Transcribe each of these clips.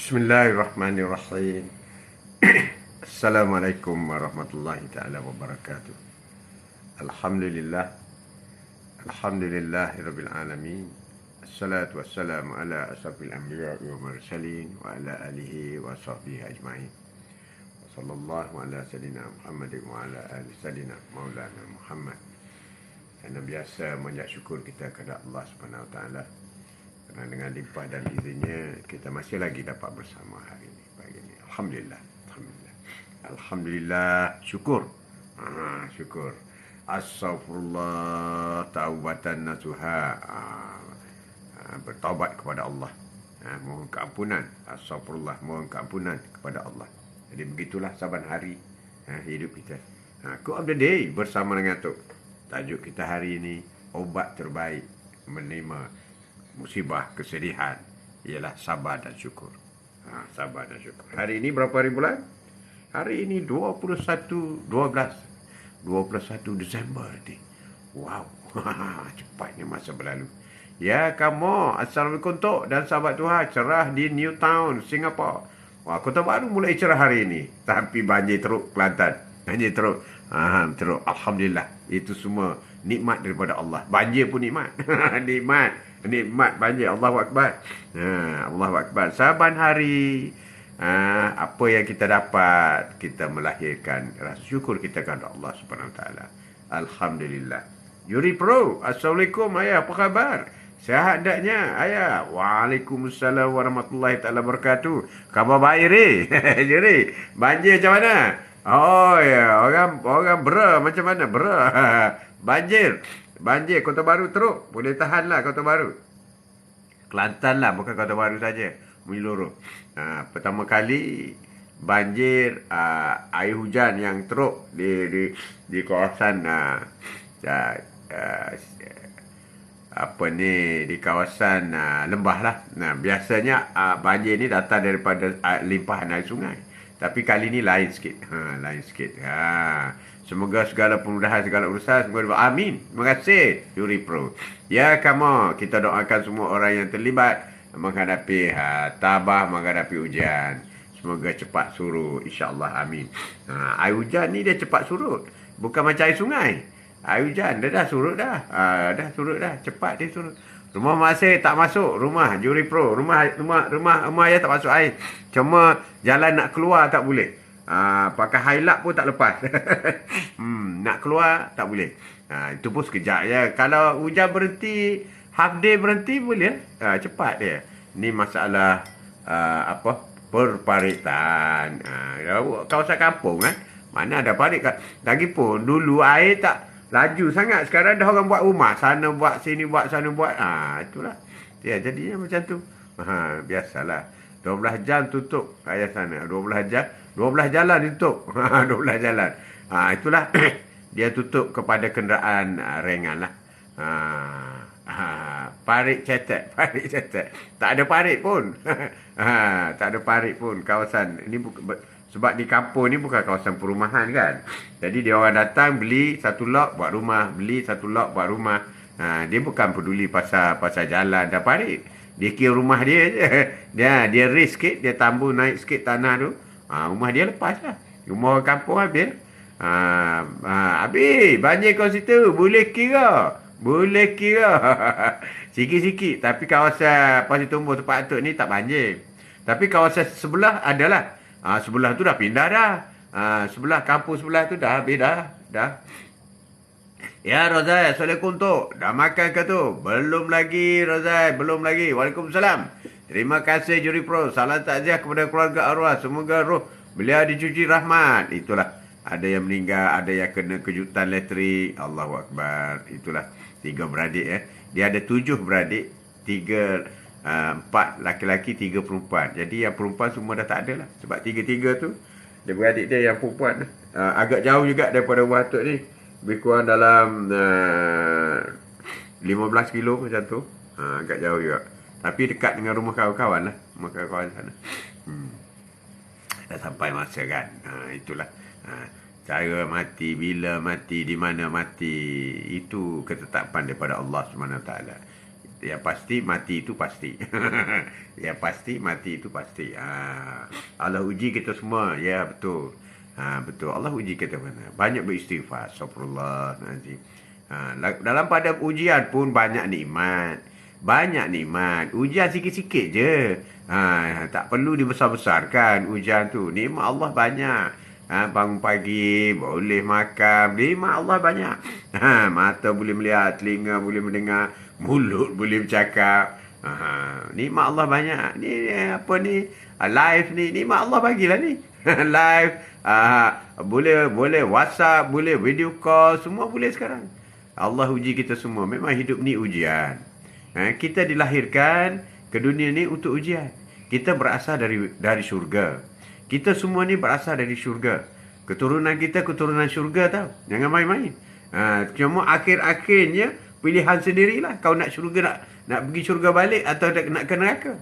Bismillahirrahmanirrahim. Assalamualaikum warahmatullahi taala wabarakatuh. Alhamdulillah. Alhamdulillahirabbil alamin. Assalatu wassalamu ala asrafil anbiya'i wal mursalin wa ala alihi wa sahbihi ajma'in. Wa sallallahu ala sayyidina Muhammadin wa ala ali sayyidina Maulana Muhammad. Karena biasa mengucap syukur kita kepada Allah Subhanahu wa taala. Kerana dengan limpah dan izinnya kita masih lagi dapat bersama hari ini, pagi ini. Alhamdulillah. Alhamdulillah. Alhamdulillah. Syukur. Syukur. Astaghfirullah taubatan nasuha. Bertaubat kepada Allah. Mohon keampunan. Astaghfirullah. Mohon keampunan kepada Allah. Jadi begitulah saban hari hidup kita. Quote of the day bersama dengan Tok. Tajuk kita hari ini, obat terbaik menerima musibah, kesedihan ialah sabar dan syukur. Sabar dan syukur. Hari ini berapa hari bulan? Hari ini 21 Desember nanti. Wow. Cepatnya masa berlalu. Ya, kamu. Assalamualaikum Tok dan sahabat Tuhan. Cerah di Newtown, Singapura. Wah, Kota Baru mulai cerah hari ini. Tapi banjir teruk Kelantan. Banjir teruk. Teruk. Alhamdulillah. Itu semua nikmat daripada Allah. Banjir pun nikmat. Nikmat banjir. Allahu Akbar. Allahu Akbar. Saban hari apa yang kita dapat, kita melahirkan rasa syukur kita kepada Allah Subhanahu Wa Taala. Alhamdulillah. Yuri Pro, Assalamualaikum ayah, apa khabar? Sihat daknya ayah? Waalaikumsalam warahmatullahi taala wabarakatuh. Khabar baik ni. Yuri, banjir macam mana? Oh ya, orang bera macam mana? Bera. Banjir Kota Baru teruk. Boleh tahan lah Kota Baru. Kelantan lah, bukan Kota Baru saja. Menyeluruh. Pertama kali banjir, air hujan yang teruk di kawasan di kawasan lembah lah. Biasanya banjir ni datang daripada limpahan air sungai. Tapi kali ni lain sikit. Lain sikit. Semoga segala pemudahan, segala urusan, semoga amin. Terima kasih, Yuri Pro. Ya, kamu, kita doakan semua orang yang terlibat menghadapi tabah, menghadapi hujan. Semoga cepat surut, insya-Allah, amin. Air hujan ni dia cepat surut. Bukan macam air sungai. Air hujan, dia dah surut dah. Dah surut dah, cepat dia surut. Rumah masih tak masuk, rumah Yuri Pro. Rumah ayah tak masuk air. Cuma jalan nak keluar tak boleh. Pakai highlight pun tak lepas. Nak keluar tak boleh. Itu pun sekejap ya. Kalau hujan berhenti, half day berhenti boleh. Cepat dia. Ni masalah perparitan. Kawasan kampung kan. Mana ada parit kan. Lagipun dulu air tak laju sangat. Sekarang dah orang buat rumah. Sana buat, sini buat, sana buat. Itulah. Ya, jadinya macam tu. Biasalah. 12 jam tutup ayah sana. 12 jam. 12 jalan ditutup. 12 jalan. Itulah. Dia tutup kepada kenderaan ringan lah. Parit cetek. Tak ada parit pun. Tak ada parit pun. Kawasan ini sebab di kampung ni bukan kawasan perumahan kan. Jadi dia orang datang beli satu lok buat rumah, beli satu lok buat rumah. Dia bukan peduli pasal jalan dan parit. Dia kira rumah dia je. Dia risk sikit, dia tambah naik sikit tanah tu. Rumah dia lepas lah. Rumah orang kampung habis. Habis. Banjir kau situ. Boleh kira. Sikit-sikit. Tapi kawasan Pasir Tumbuh tempat Atuk ni tak banjir. Tapi kawasan sebelah adalah. Sebelah tu dah pindah dah. Sebelah kampung sebelah tu dah habis dah. Ya Rozai, Assalamualaikum Tok. Dah makan ke tu? Belum lagi Rozai, belum lagi. Waalaikumsalam. Terima kasih Yuri Pro. Salam takziah kepada keluarga arwah. Semoga roh beliau dicuci rahmat. Itulah. Ada yang meninggal, ada yang kena kejutan elektrik. Allahu Akbar. Itulah. 3 beradik ya. Dia ada 7 beradik. 4 laki-laki, 3 perempuan. Jadi yang perempuan semua dah tak ada lah. Sebab 3 tu, dia beradik dia yang perempuan. Agak jauh juga daripada rumah Atuk ni. Lebih kurang dalam 15 kilo macam tu. Agak jauh juga. Tapi dekat dengan rumah kawan-kawan lah. Rumah kawan-kawan sana. Dah sampai masa kan. Itulah. Cara mati, bila mati, di mana mati. Itu ketetapan daripada Allah SWT. Ya pasti mati itu pasti. Ya pasti mati itu pasti. Allah uji kita semua. Ya betul. Betul. Allah uji kita mana. Banyak beristighfar. Astagfirullah. Dalam pada ujian pun banyak nikmat. Banyak nikmat. Ujian sikit-sikit je. Tak perlu dibesar-besarkan ujian tu. Nikmat Allah banyak. Bangun pagi, boleh makan. Nikmat Allah banyak. Mata boleh melihat, telinga boleh mendengar, mulut boleh bercakap. Nikmat Allah banyak. Ni apa ni? Live ni, nikmat Allah bagilah ni. Live. Boleh WhatsApp, boleh video call, semua boleh sekarang. Allah uji kita semua. Memang hidup ni ujian. Kita dilahirkan ke dunia ni untuk ujian. Kita berasal dari syurga. Kita semua ni berasal dari syurga. Keturunan kita keturunan syurga tau. Jangan main-main. Cuma akhir-akhirnya pilihan sendirilah. Kau nak syurga, nak pergi syurga balik atau nak ke neraka.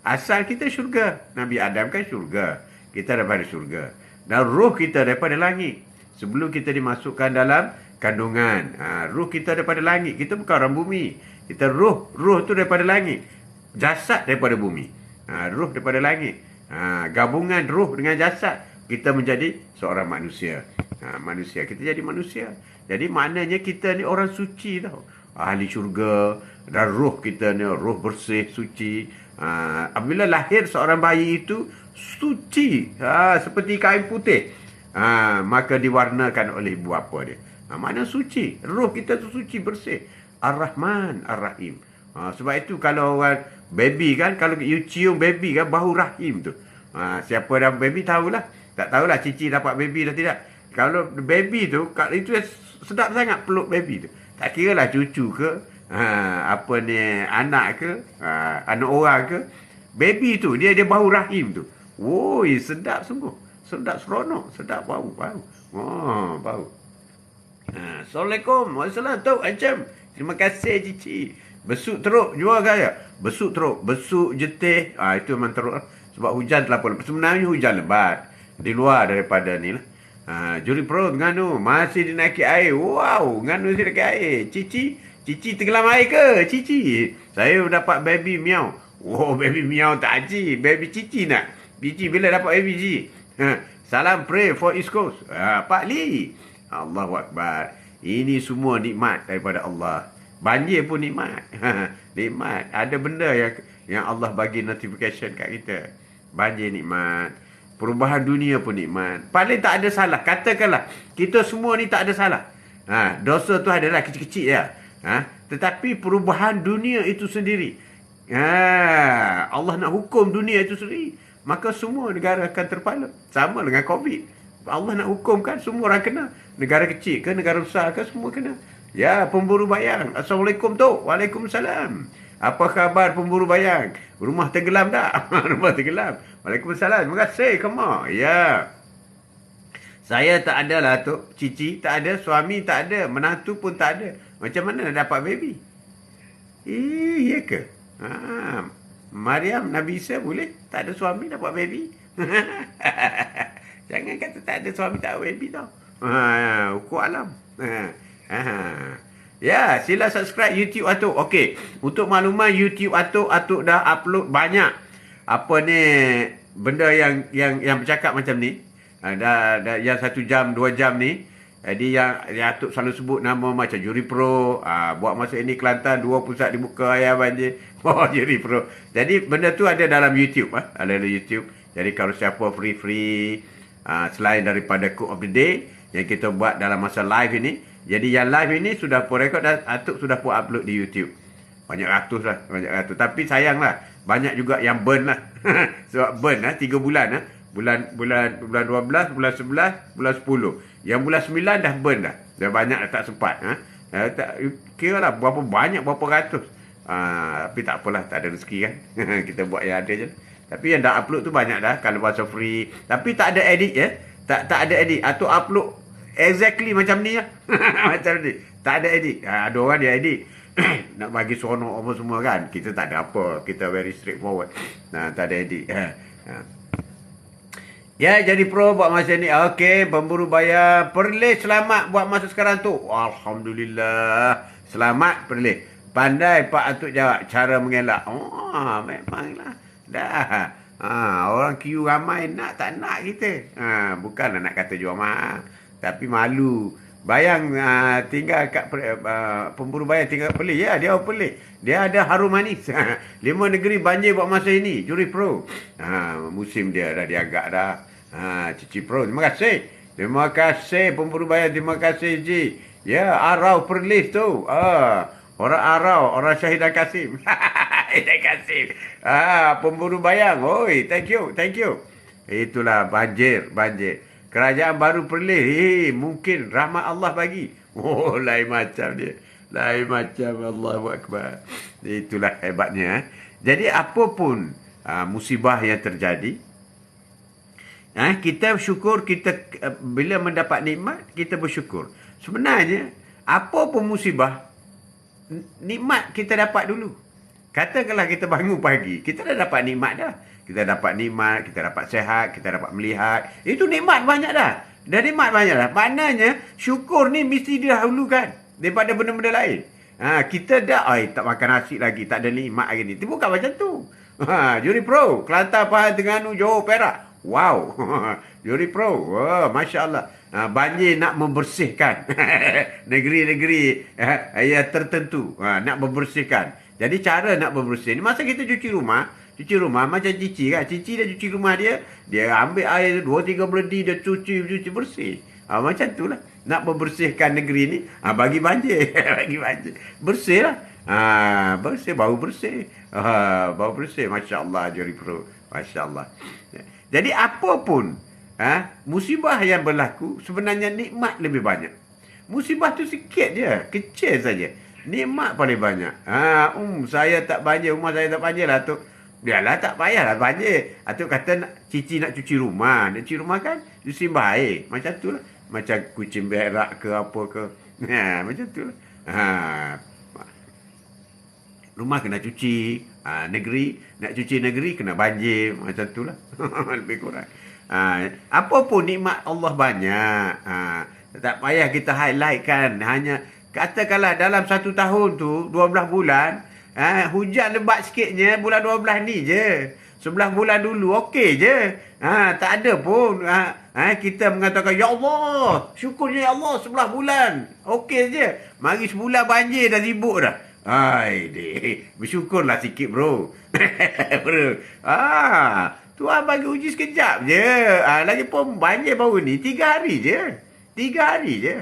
Asal kita syurga. Nabi Adam kan syurga. Kita daripada syurga. Dan roh kita daripada langit. Sebelum kita dimasukkan dalam kandungan. Roh kita daripada langit. Kita bukan orang bumi. Kita roh tu daripada langit. Jasad daripada bumi. Roh daripada langit. Gabungan roh dengan jasad, kita menjadi seorang manusia. Manusia, kita jadi manusia. Jadi maknanya kita ni orang suci tau. Ahli syurga. Dan roh kita ni roh bersih, suci. Apabila lahir seorang bayi itu suci, seperti kain putih, maka diwarnakan oleh ibu bapa dia. Mana suci. Roh kita tu suci, bersih. Ar-Rahman, Ar-Rahim. Sebab itu kalau orang baby kan, kalau you cium baby kan, bau rahim tu. Siapa dah baby tahulah. Tak tahulah cici dapat baby dah tidak. Kalau baby tu, itu sedap sangat peluk baby tu. Tak kira lah cucu ke, anak ke, anak orang ke. Baby tu, dia bau rahim tu. Woi, sedap sungguh. Sedap seronok, sedap bau. Bau. Assalamualaikum. Waalaikumsalam. Encam. Terima kasih cici. Besuk teruk jual kaya. Besuk teruk, besuk jetih. Itu memang teruk. Sebab hujan telah pun. Sebenarnya hujan lebat. Di luar daripada ni lah. Juri perut nganu masih dinaiki air. Wow, nganu masih dinaiki air. Cici tenggelam air ke? Cici. Saya dapat baby miau. Oh, baby miau tak haji. Baby cici nak. Cici bila dapat baby cici? Salam pray for East Coast. Pak Lee. Allahu Akbar. Ini semua nikmat daripada Allah. Banjir pun nikmat. Nikmat. Ada benda yang Allah bagi notification kat kita. Banjir nikmat. Perubahan dunia pun nikmat. Paling tak ada salah. Katakanlah, kita semua ni tak ada salah. Dosa tu adalah kecil-kecil ya. Tetapi perubahan dunia itu sendiri. Allah nak hukum dunia itu sendiri. Maka semua negara akan terpala. Sama dengan COVID. Allah nak hukumkan, semua orang kena. Negara kecil ke, negara besar ke, semua kena. Ya, pemburu bayang. Assalamualaikum tu. Waalaikumsalam. Apa khabar pemburu bayang? Rumah tenggelam tak? Rumah tenggelam. Waalaikumsalam. Terima kasih. Come on. Ya. Saya tak ada lah tu. Cici tak ada. Suami tak ada. Menantu pun tak ada. Macam mana nak dapat baby? Iya ke? Maryam, Nabi Isa boleh? Tak ada suami dapat baby? Jangan kata tak ada suami tak ada baby tau. Hukum alam. Ya, sila subscribe YouTube Atuk. Okey, untuk makluman YouTube Atuk dah upload banyak apa ni benda yang bercakap macam ni. Dah yang 1 jam 2 jam ni. Jadi yang Atuk selalu sebut nama macam Juri Pro, buat masa ini Kelantan 2 pusat dibuka ayah banjir. Juri Pro. Jadi benda tu ada dalam YouTube, ada dalam YouTube. Jadi kalau siapa free selain daripada Cook of the Day yang kita buat dalam masa live ini. Jadi yang live ini sudah pun rekod dan Atuk sudah pun upload di YouTube. Banyak ratus lah. Tapi sayanglah, banyak juga yang burn lah. Sebab burn 3 bulan. Bulan 12, bulan 11, bulan 10. Yang bulan 9 dah burn dah. Dah banyak tak sempat. Kira lah berapa banyak, berapa ratus. Tapi tak apalah, tak ada rezeki kan. Kita buat yang ada je. Tapi yang dah upload tu banyak dah. Kalau bahasa free. Tapi tak ada edit ya. Tak ada edit. Atuk upload exactly macam ni lah. Macam ni. Tak ada edit. Ada orang dia edit. Nak bagi seronok apa semua kan. Kita tak ada apa. Kita very straightforward. Tak ada edit. Ya, jadi pro buat masa ni. Okey, pemburu bayar. Perlis selamat buat masa sekarang tu. Alhamdulillah. Selamat Perlis. Pandai Pak Atuk jawab cara mengelak. Oh, memanglah. Dah. Orang queue ramai nak tak nak kita. Bukanlah nak kata jual mahal. Tapi malu. Bayang tinggal kat pemburu bayang tinggal Perlis. Ya, dia orang Perlis. Dia ada harum manis. 5 negeri banjir buat masa ini. Juri Pro. Musim dia dah diagak dah. Cici Pro. Terima kasih. Terima kasih pemburu bayang. Terima kasih Ji. Ya, Arau Perlis tu. Orang Arau. Orang Syahidah Kasim. Syahidah Kasim. Pemburu bayang. Oi, thank you. Thank you. Itulah banjir. Banjir. Kerajaan baru Perlis, mungkin rahmat Allah bagi. Oh, lain macam dia. Lain macam, Allahu Akbar. Itulah hebatnya. Jadi, apapun musibah yang terjadi, kita bersyukur, bila mendapat nikmat, kita bersyukur. Sebenarnya, apapun musibah, nikmat kita dapat dulu. Katakanlah kita bangun pagi, kita dah dapat nikmat dah. Kita dapat nikmat, kita dapat sehat, kita dapat melihat. Itu nikmat banyak dah. Dah nikmat banyak dah. Maknanya, syukur ni mesti didahulukan daripada benda-benda lain. Kita dah, tak makan nasi lagi, tak ada nikmat lagi ni. Itu bukan macam tu. Juri Pro, Kelantan, Pahang, Terengganu, Johor, Perak. Wow. Juri Pro, Masya Allah. Banjir nak membersihkan negeri-negeri yang tertentu. Nak membersihkan. Jadi cara nak membersih ni, masa kita cuci rumah macam Cici kan. Cici dah cuci rumah dia. Dia ambil air 2-3 beledi. Dia cuci bersih. Macam tu lah. Nak membersihkan negeri ni. Bagi banjir. Bagi banjir. Bersih lah. Bersih. Bau bersih. Bau bersih. Masya Allah. Juri Pro. Masya Allah. Jadi apapun. Musibah yang berlaku. Sebenarnya nikmat lebih banyak. Musibah tu sikit je. Kecil saja. Nikmat paling banyak. Saya tak banjir. Rumah saya tak banjir lah tu. Biarlah tak payahlah banjir. Atuk kata Cici nak cuci rumah. Nak cuci rumah kan, disimbah air. Macam tu lah. Macam kucing berak ke apa ke. Macam tu lah. Rumah kena cuci. Negeri, nak cuci negeri kena banjir. Macam tu lah. Lebih kurang. Apapun nikmat Allah banyak. Tak payah kita highlight kan. Hanya katakanlah dalam 1 tahun tu, 12 bulan, hujan lebat sikitnya bulan 12 ni je. 11 bulan dulu okey je. Tak ada pun kita mengatakan ya Allah, syukurnya ya Allah 11 bulan. Okey je. Mari sebulan banjir dah sibuk dah. Bersyukurlah sikit bro. Bro. Tuhan bagi uji sekejap je. Lagipun banjir baru ni 3 hari je. 3 hari je.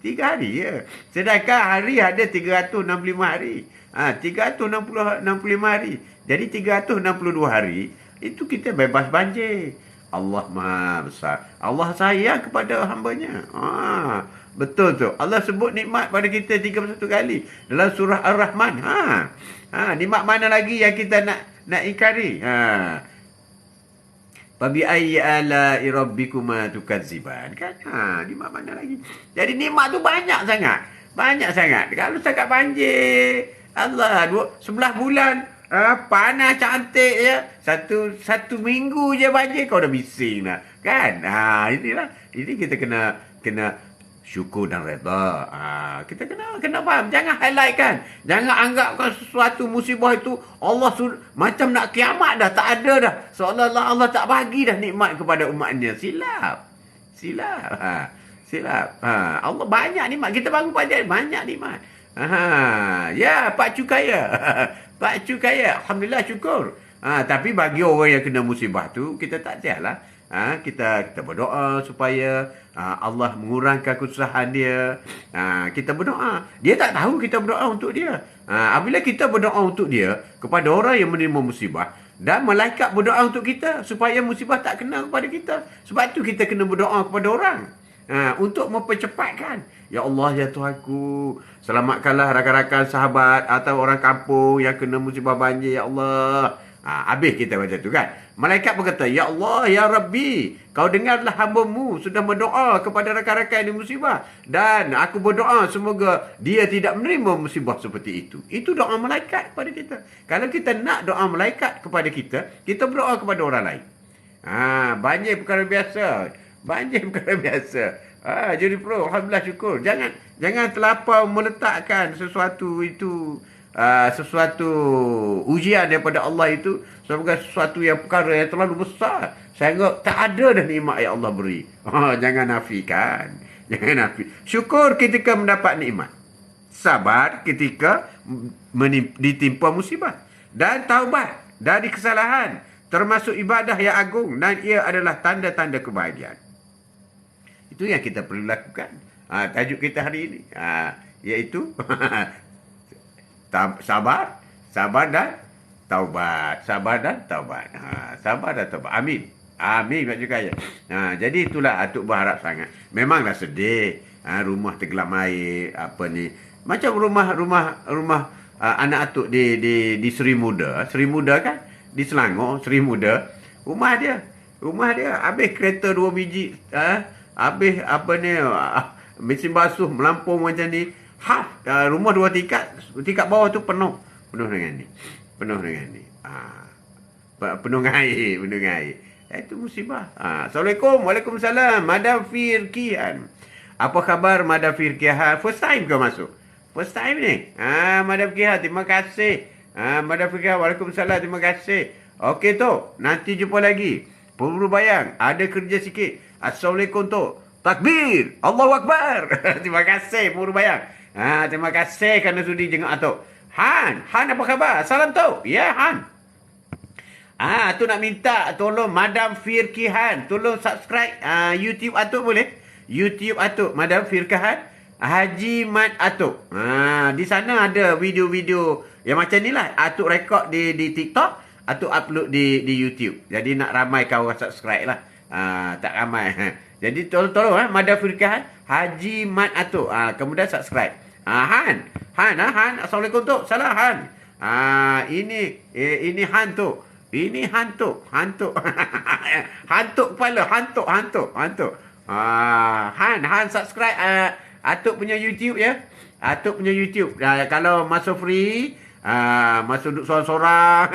3 hari je. Sedangkan hari ada 365 hari. 365 hari. Jadi 362 hari itu kita bebas banjir. Allah Maha Besar. Allah sayang kepada hamba-Nya. Betul tu. Allah sebut nikmat pada kita 31 kali dalam surah Ar-Rahman. Nikmat mana lagi yang kita nak ingkari? Fabi ayyi ala'i rabbikuma tukadziban. Kan? Nikmat mana lagi? Jadi nikmat tu banyak sangat. Banyak sangat. Kalau setakat banjir, Allah, 11 bulan panas cantik je. Satu minggu je banjir kau dah bising dah. Kan? Inilah. Ini kita kena syukur dan redha. Kita kena faham. Jangan highlight kan. Jangan anggapkan sesuatu musibah itu Allah macam nak kiamat dah. Tak ada dah. Seolah-olah Allah tak bagi dah nikmat kepada umatnya. Silap. Allah banyak nikmat. Kita bangun pagi banyak nikmat. Ya, Pak Cu kaya. Pak Cu kaya. Alhamdulillah syukur. Tapi bagi orang yang kena musibah tu, kita tak sialah. Kita berdoa supaya Allah mengurangkan kesusahan dia. Kita berdoa. Dia tak tahu kita berdoa untuk dia. Apabila kita berdoa untuk dia kepada orang yang menerima musibah, dan malaikat berdoa untuk kita supaya musibah tak kena kepada kita. Sebab tu kita kena berdoa kepada orang. Untuk mempercepatkan. Ya Allah, ya Tuhanku, selamatkanlah rakan-rakan sahabat atau orang kampung yang kena musibah banjir, ya Allah. Habis kita macam tu kan. Malaikat berkata, ya Allah, ya Rabbi, kau dengarlah hamba-Mu sudah berdoa kepada rakan-rakan yang musibah. Dan aku berdoa semoga dia tidak menerima musibah seperti itu. Itu doa malaikat kepada kita. Kalau kita nak doa malaikat kepada kita berdoa kepada orang lain. Banjir perkara biasa. Banjir perkara biasa. Jadi Pro, Alhamdulillah syukur. Jangan terlampau meletakkan sesuatu itu sesuatu ujian daripada Allah itu sebagai sesuatu yang perkara yang terlalu besar. Sehingga tak ada dah nikmat yang Allah beri. Jangan nafikan. Jangan nafi. Syukur ketika mendapat nikmat. Sabar ketika ditimpa musibah. Dan taubat dari kesalahan. Termasuk ibadah yang agung. Dan ia adalah tanda-tanda kebahagiaan. Itu yang kita perlu lakukan. Tajuk kita hari ini. Iaitu sabar dan taubat. Sabar dan taubat. Sabar dan taubat. Amin. Amin Pak Jukaya. Jadi itulah Atuk berharap sangat. Memanglah sedih. Rumah tenggelam air. Apa ni. Macam rumah anak Atuk di Seri Muda. Seri Muda kan? Di Selangor. Seri Muda. Rumah dia. Habis kereta 2 biji. Habis apa ni. Mesin basuh melampau macam ni. Rumah 2 tingkat. Tingkat bawah tu penuh. Penuh dengan ni. Penuh dengan air. Itu musibah. Assalamualaikum. Waalaikumsalam. Madam Firkihan. Apa khabar Madam Firkihan? First time ke masuk? First time ni. Madam Firkihan, terima kasih. Madam Firkihan, waalaikumsalam. Terima kasih. Okey tu. Nanti jumpa lagi. Pemburu bayang. Ada kerja sikit. Assalamualaikum tu. Takbir. Allahu Akbar. Terima kasih pemburu bayang. Terima kasih kerana sudi jenguk Atuk. Han apa khabar? Salam tu. Ya, Han. Tu nak minta tolong Madam Firkihan. Tolong subscribe YouTube Atuk boleh? YouTube Atuk. Madam Firkihan. Haji Mat Atuk. Di sana ada video-video yang macam ni lah. Atuk rekod di TikTok. Atuk upload di YouTube. Jadi nak ramai kawan subscribe lah. Tak ramai. Jadi tolong Madam Firkihan. Haji Mat Atuk. Kemudian subscribe. Han. Assalamualaikum tu. Salam Han. Ini Han tu. Ini hantuk. Hantuk kepala. Hantuk. Han subscribe Atuk punya YouTube ya. Atuk punya YouTube. Kalau masuk free, masuk duduk sorang-sorang.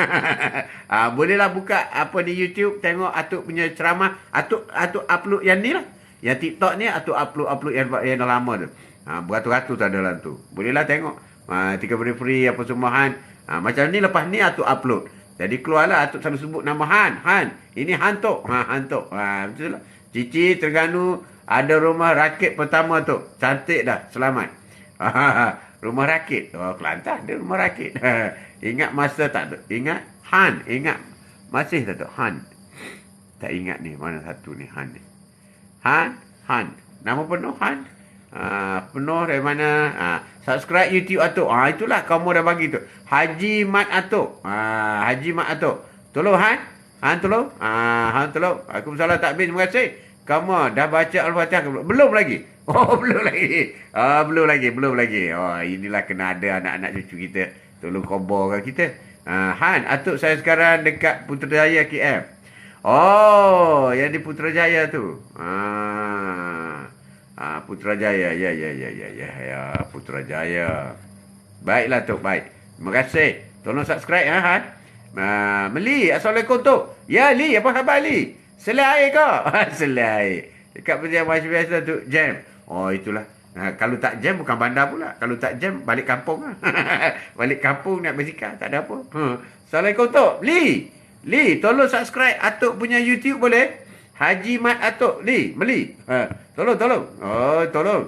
Bolehlah buka apa di YouTube. Tengok Atuk punya ceramah. Atuk upload yang ni lah. Yang TikTok ni Atuk upload yang dah lama tu. Beratus-ratus ada dalam tu. Bolehlah tengok. 3 beri free apa semua Han. Macam ni lepas ni Atuk upload. Jadi keluarlah Atuk selalu sebut nama Han. Ini hantuk. Hantuk. Betul lah. Cici Terengganu ada rumah rakit pertama tu. Cantik dah. Selamat. Rumah rakit. Kelantan ada rumah rakit. Ingat masa tak tu? Ingat? Han. Ingat. Masih tak tu? Han. Tak ingat ni. Mana satu ni? Han ni. Han. Nama penuh Han. Penuh dari mana? Subscribe YouTube Atuk. Itulah kamu dah bagi tu. Haji Mat Atuk. Haji Mat Atuk. Tolong Han. Han tolong. Han tolong. Waalaikumsalam takbir. Terima kasih. Kamu dah baca Al-Fatihah? Belum lagi. Belum lagi. Belum lagi. Inilah kena ada anak-anak cucu kita. Tolong koborkan kita. Han, Atuk saya sekarang dekat Putrajaya KM. Yang di Putrajaya tu. Putrajaya. Ya, Putrajaya. Baiklah Tok, baik. Terima kasih. Tolong subscribe Han. Meli, Assalamualaikum Tok. Ya Li, apa khabar Li? Selai air ke? Selai air. Dekat perjalanan macam biasa tu jam. Itulah. Kalau tak jam bukan bandar pula. Kalau tak jam balik kampung lah. Balik kampung nak bersikap. Tak ada apa. Assalamualaikum Tok. Li, tolong subscribe Atuk punya YouTube boleh? Haji Mat Atuk. Meli. Tolong. Tolong.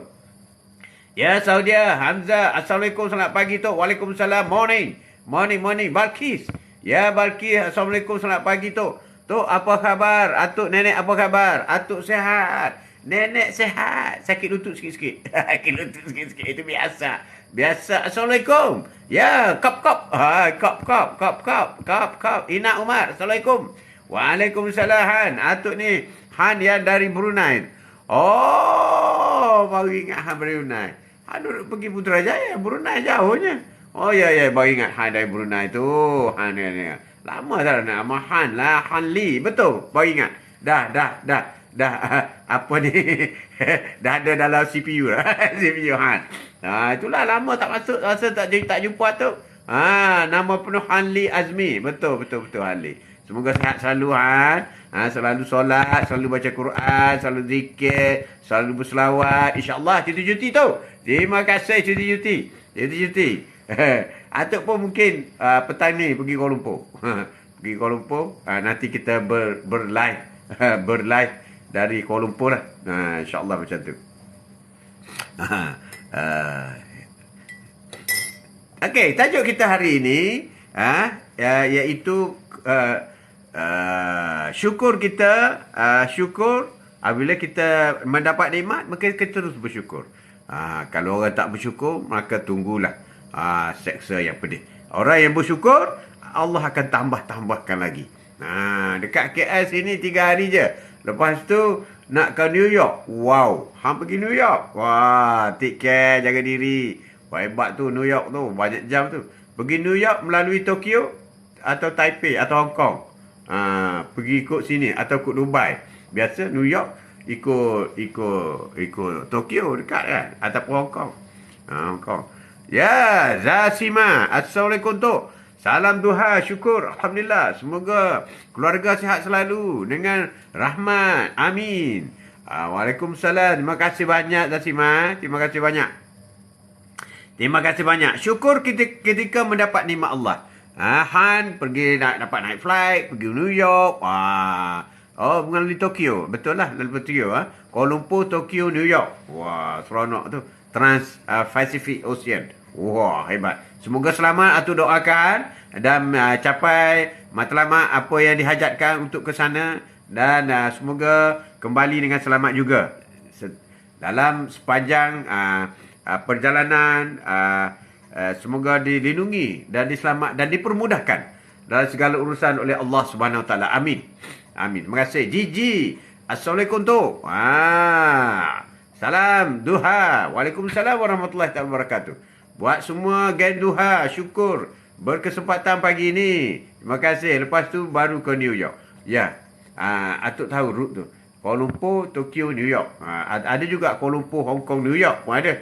Ya, Saudia. Hamzah. Assalamualaikum. Selamat pagi Tok. Waalaikumsalam. Morning. Balkis. Ya, Balkis. Assalamualaikum. Selamat pagi Tok. Tok, apa khabar? Atuk, nenek apa khabar? Atuk sehat. Nenek sehat. Sakit lutut sikit-sikit. Itu biasa. Assalamualaikum. Ya, kop. Ina Umar. Assalamualaikum. Waalaikumsalam. Atuk ni Han yang dari Brunei. Baru ingat Han Brunei. Han duduk pergi Putrajaya. Brunei jauhnya. Ya, baru ingat Han dari Brunei tu. Han ni. Lama dah nak nama Han lah. Han Li. Betul. Baru ingat. Dah. Apa ni? Dah ada dalam CPU lah. CPU Han. Itulah lama tak masuk. Rasa tak jumpa tu. Nama penuh Han Li Azmi. Betul Han Li. Semoga sihat selalu Han. Selalu solat. Selalu baca Quran. Selalu zikir. Selalu berselawat. InsyaAllah cuti tu. Terima kasih cuti. Ataupun mungkin petang ni pergi Kuala Lumpur. Pergi Kuala Lumpur, nanti kita berlive berlive dari Kuala Lumpur lah. InsyaAllah macam tu. Okey, tajuk kita hari ini iaitu syukur kita, syukur apabila kita mendapat nikmat, maka kita terus bersyukur. Kalau orang tak bersyukur, maka tunggulah seksa yang pedih. Orang yang bersyukur, Allah akan tambahkan lagi. Dekat KL sini 3 hari je. Lepas tu nak ke New York. Wow, hang pergi New York. Wah, take care, jaga diri. Wah, hebat tu New York tu, banyak jam tu. Pergi New York melalui Tokyo atau Taipei atau Hong Kong. Pergi ikut sini atau ikut Dubai. Biasa New York ikut Tokyo dekat kan, ataupun Hong Kong. Hong Kong. Ya, Zasima, Assalamualaikum Tok. Salam duha, syukur, alhamdulillah. Semoga keluarga sihat selalu dengan rahmat. Amin. Waalaikumsalam. Terima kasih banyak Zasima. Terima kasih banyak. Terima kasih banyak. Syukur ketika mendapat nikmat Allah. Han pergi dapat naik flight, pergi New York. Melalui Tokyo. Betul lah, melalui Tokyo. Kuala Lumpur, Tokyo, New York. Wah, seronok tu. Trans-Pacific Ocean. Wah, hebat. Semoga selamat atau doakan dan capai matlamat apa yang dihajatkan untuk ke sana. Dan semoga kembali dengan selamat juga. Dalam sepanjang perjalanan, semoga dilindungi dan diselamat dan dipermudahkan dalam segala urusan oleh Allah Subhanahu Wa Taala. Amin. Amin. Terima kasih. Gigi. Assalamualaikum tu. Salam duha. Waalaikumsalam warahmatullahi wabarakatuh. Buat semua geng duha, syukur berkesempatan pagi ni. Terima kasih. Lepas tu baru ke New York. Ya. Atuk tahu route tu. Kuala Lumpur, Tokyo, New York. Ada juga Kuala Lumpur, Hong Kong, New York pun ada.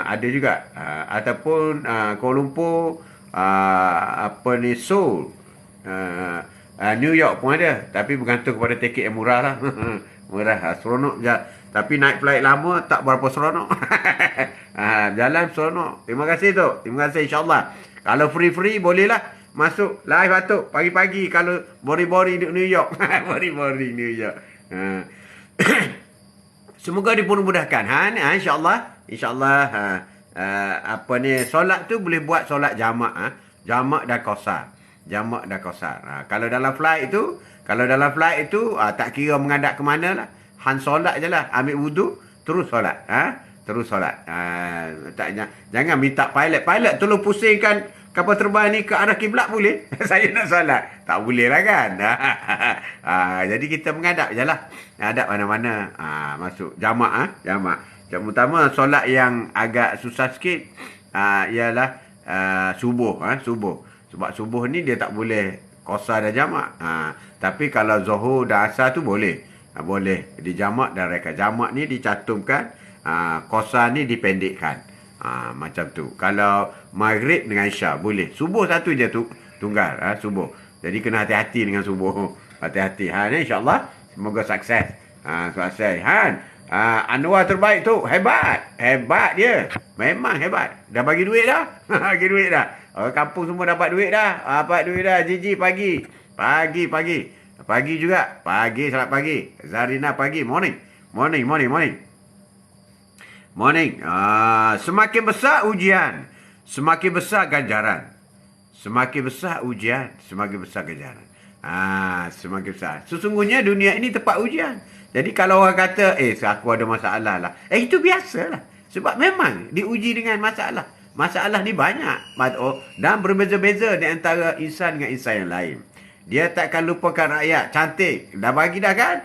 Ada juga. Ataupun Kuala Lumpur, Seoul. New York pun ada. Tapi bergantung kepada tiket yang murah lah. Murah. Seronok je. Tapi naik flight lama tak berapa seronok. Jalan seronok. Terima kasih tu. Terima kasih insyaAllah. Kalau free-free bolehlah masuk live Atuk pagi-pagi kalau bori-bori di New York. Bori-bori New York. Semoga dipermudahkan. InsyaAllah. InsyaAllah. Solat tu boleh buat solat jamak. Jamak dan qasar. Jamak dan qasar. Kalau dalam flight itu tak kira menghadap ke mana lah. Han solat je lah. Ambil wudu, terus solat. Terus solat. Jangan minta pilot. Pilot tolong pusingkan kapal terbang ni ke arah kiblat boleh? Saya nak solat. Tak boleh lah kan? Jadi kita menghadap je lah. Hadap mana-mana. Masuk. Jamak. Jamak. Yang utama solat yang agak susah sikit ialah subuh. Subuh. Sebab subuh ni dia tak boleh qasar dan jamak. Tapi kalau zuhur dan asar tu boleh. Boleh dijamak dan reka. Jamak ni dicantumkan, qasar ni dipendekkan. Macam tu. Kalau maghrib dengan isyak boleh. Subuh satu je tu tunggal. Subuh. Jadi kena hati-hati dengan subuh. Hati-hati. InsyaAllah semoga sukses. Sukses. Anwar terbaik tu. Hebat. Hebat dia. Memang hebat. Dah bagi duit dah. Bagi duit dah. Orang kampung semua dapat duit dah. Dapat duit dah. Gigi pagi. Pagi juga. Pagi, selamat pagi. Zarina pagi. Morning. Semakin besar ujian, semakin besar ganjaran. Semakin besar ujian, semakin besar ganjaran. Semakin besar. Sesungguhnya dunia ini tempat ujian. Jadi kalau orang kata, aku ada masalah lah. Itu biasalah. Sebab memang diuji dengan masalah. Masalah ni banyak. Dan berbeza-beza di antara insan dengan insan yang lain. Dia takkan lupakan rakyat. Cantik. Dah bagi dah kan?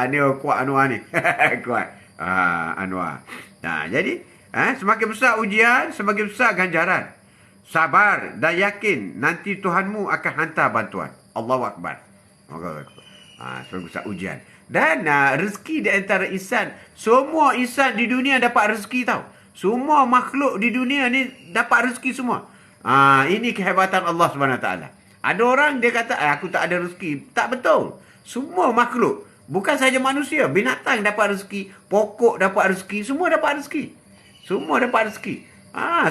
Ni kuat Anwar ni. Kuat. Anwar. Jadi, semakin besar ujian, semakin besar ganjaran. Sabar dan yakin nanti Tuhanmu akan hantar bantuan. Allahu Akbar. Semakin besar ujian. Dan rezeki di antara insan. Semua insan di dunia dapat rezeki tau. Semua makhluk di dunia ni dapat rezeki semua. Ini kehebatan Allah SWT. Ada orang dia kata, aku tak ada rezeki. Tak betul. Semua makhluk. Bukan saja manusia. Binatang dapat rezeki. Pokok dapat rezeki. Semua dapat rezeki. Semua dapat rezeki.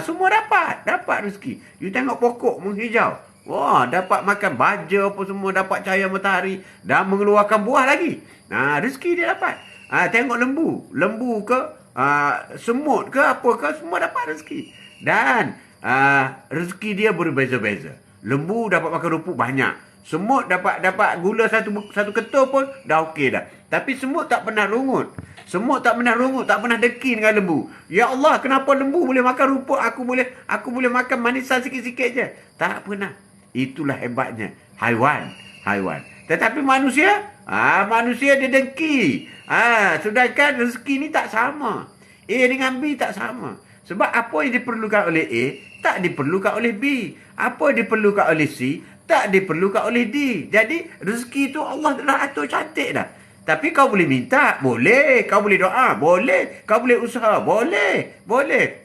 Semua dapat rezeki. You tengok pokok menghijau. Wah, dapat makan baja apa semua, dapat cahaya matahari dan mengeluarkan buah lagi. Rezeki dia dapat. Tengok lembu ke semut ke apa ke, semua dapat rezeki. Dan rezeki dia berbeza-beza. Lembu dapat makan rumput banyak. Semut dapat gula satu ketul pun dah okey dah. Tapi semut tak pernah rungut. Tak pernah deki dengan lembu. Ya Allah, kenapa lembu boleh makan rumput, aku boleh makan manisan sikit-sikit je. Tak pernah. Itulah hebatnya haiwan. Tetapi manusia dia dengki. Sedangkan rezeki ni tak sama. A dengan B tak sama. Sebab apa yang diperlukan oleh A tak diperlukan oleh B. Apa yang diperlukan oleh C tak diperlukan oleh D. Jadi rezeki tu Allah telah atur cantik dah. Tapi kau boleh minta, boleh. Kau boleh doa, boleh. Kau boleh usaha, boleh.